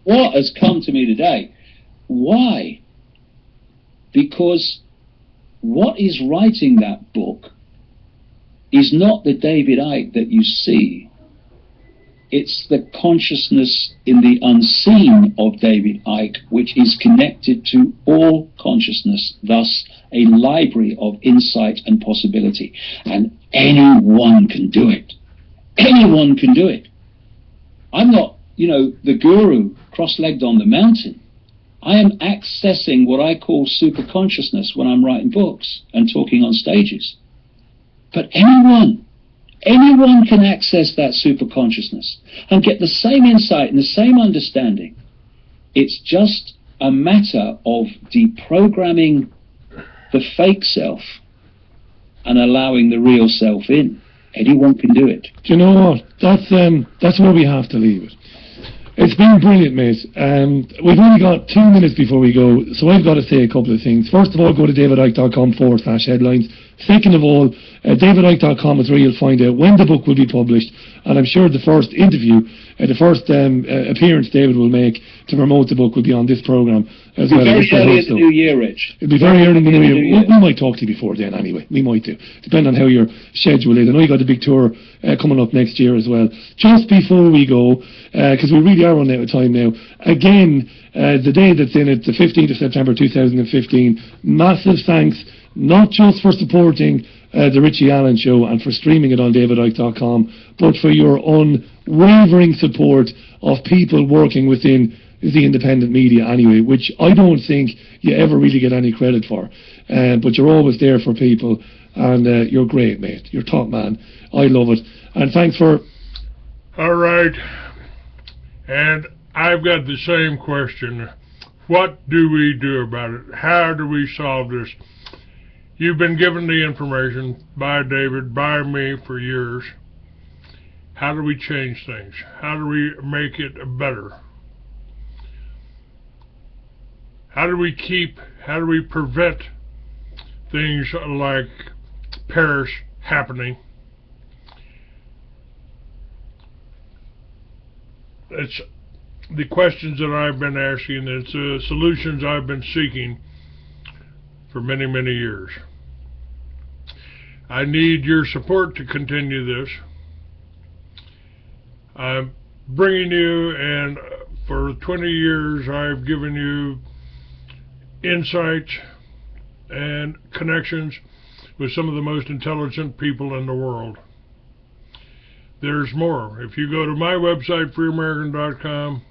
what has come to me today? Why? Because what is writing that book is not the David Icke that you see. It's the consciousness in the unseen of David Icke, which is connected to all consciousness, thus a library of insight and possibility. And anyone can do it. Anyone can do it. I'm not, the guru cross-legged on the mountain. I am accessing what I call superconsciousness when I'm writing books and talking on stages. But anyone can access that superconsciousness and get the same insight and the same understanding. It's just a matter of deprogramming the fake self and allowing the real self in. Anyone can do it. Do you know what? That's where we have to leave it. It's been brilliant, mate. We've only got 2 minutes before we go, so I've got to say a couple of things. First of all, go to davidicke.com/headlines. Second of all, davidicke.com is where you'll find out when the book will be published, and I'm sure the first interview, the first appearance David will make to promote the book will be on this programme as well. Very early in the new year, Rich. It'll be very early in the new year. We might talk to you before then anyway. We might do, depending on how your schedule is. I know you got a big tour coming up next year as well. Just before we go, because we really are running out of time now, again, the day that's in it, the 15th of September 2015, massive thanks, not just for supporting the Richie Allen Show and for streaming it on davidicke.com, but for your unwavering support of people working within the independent media anyway, which I don't think you ever really get any credit for. But you're always there for people, and you're great, mate. You're top man. I love it. And thanks for... All right. And I've got the same question. What do we do about it? How do we solve this? You've been given the information by David, by me for years. How do we change things? How do we make it better? How do we prevent things like Paris happening? It's the questions that I've been asking. It's the solutions I've been seeking for many, many years. I need your support to continue this. I'm bringing you, and for 20 years I've given you insights and connections with some of the most intelligent people in the world. There's more. If you go to my website, freeamerican.com,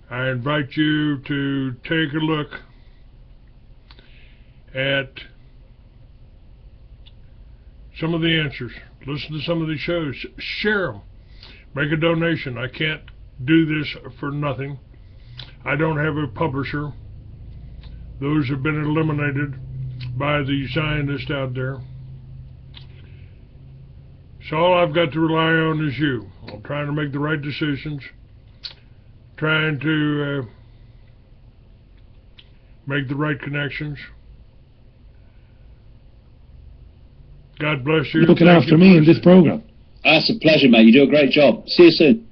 I invite you to take a look at some of the answers. Listen to some of these shows. Share them. Make a donation. I can't do this for nothing. I don't have a publisher. Those have been eliminated by the Zionists out there. So all I've got to rely on is you. I'm trying to make the right decisions, trying to make the right connections. God bless you. You're looking after me in this program. That's a pleasure, mate. You do a great job. See you soon.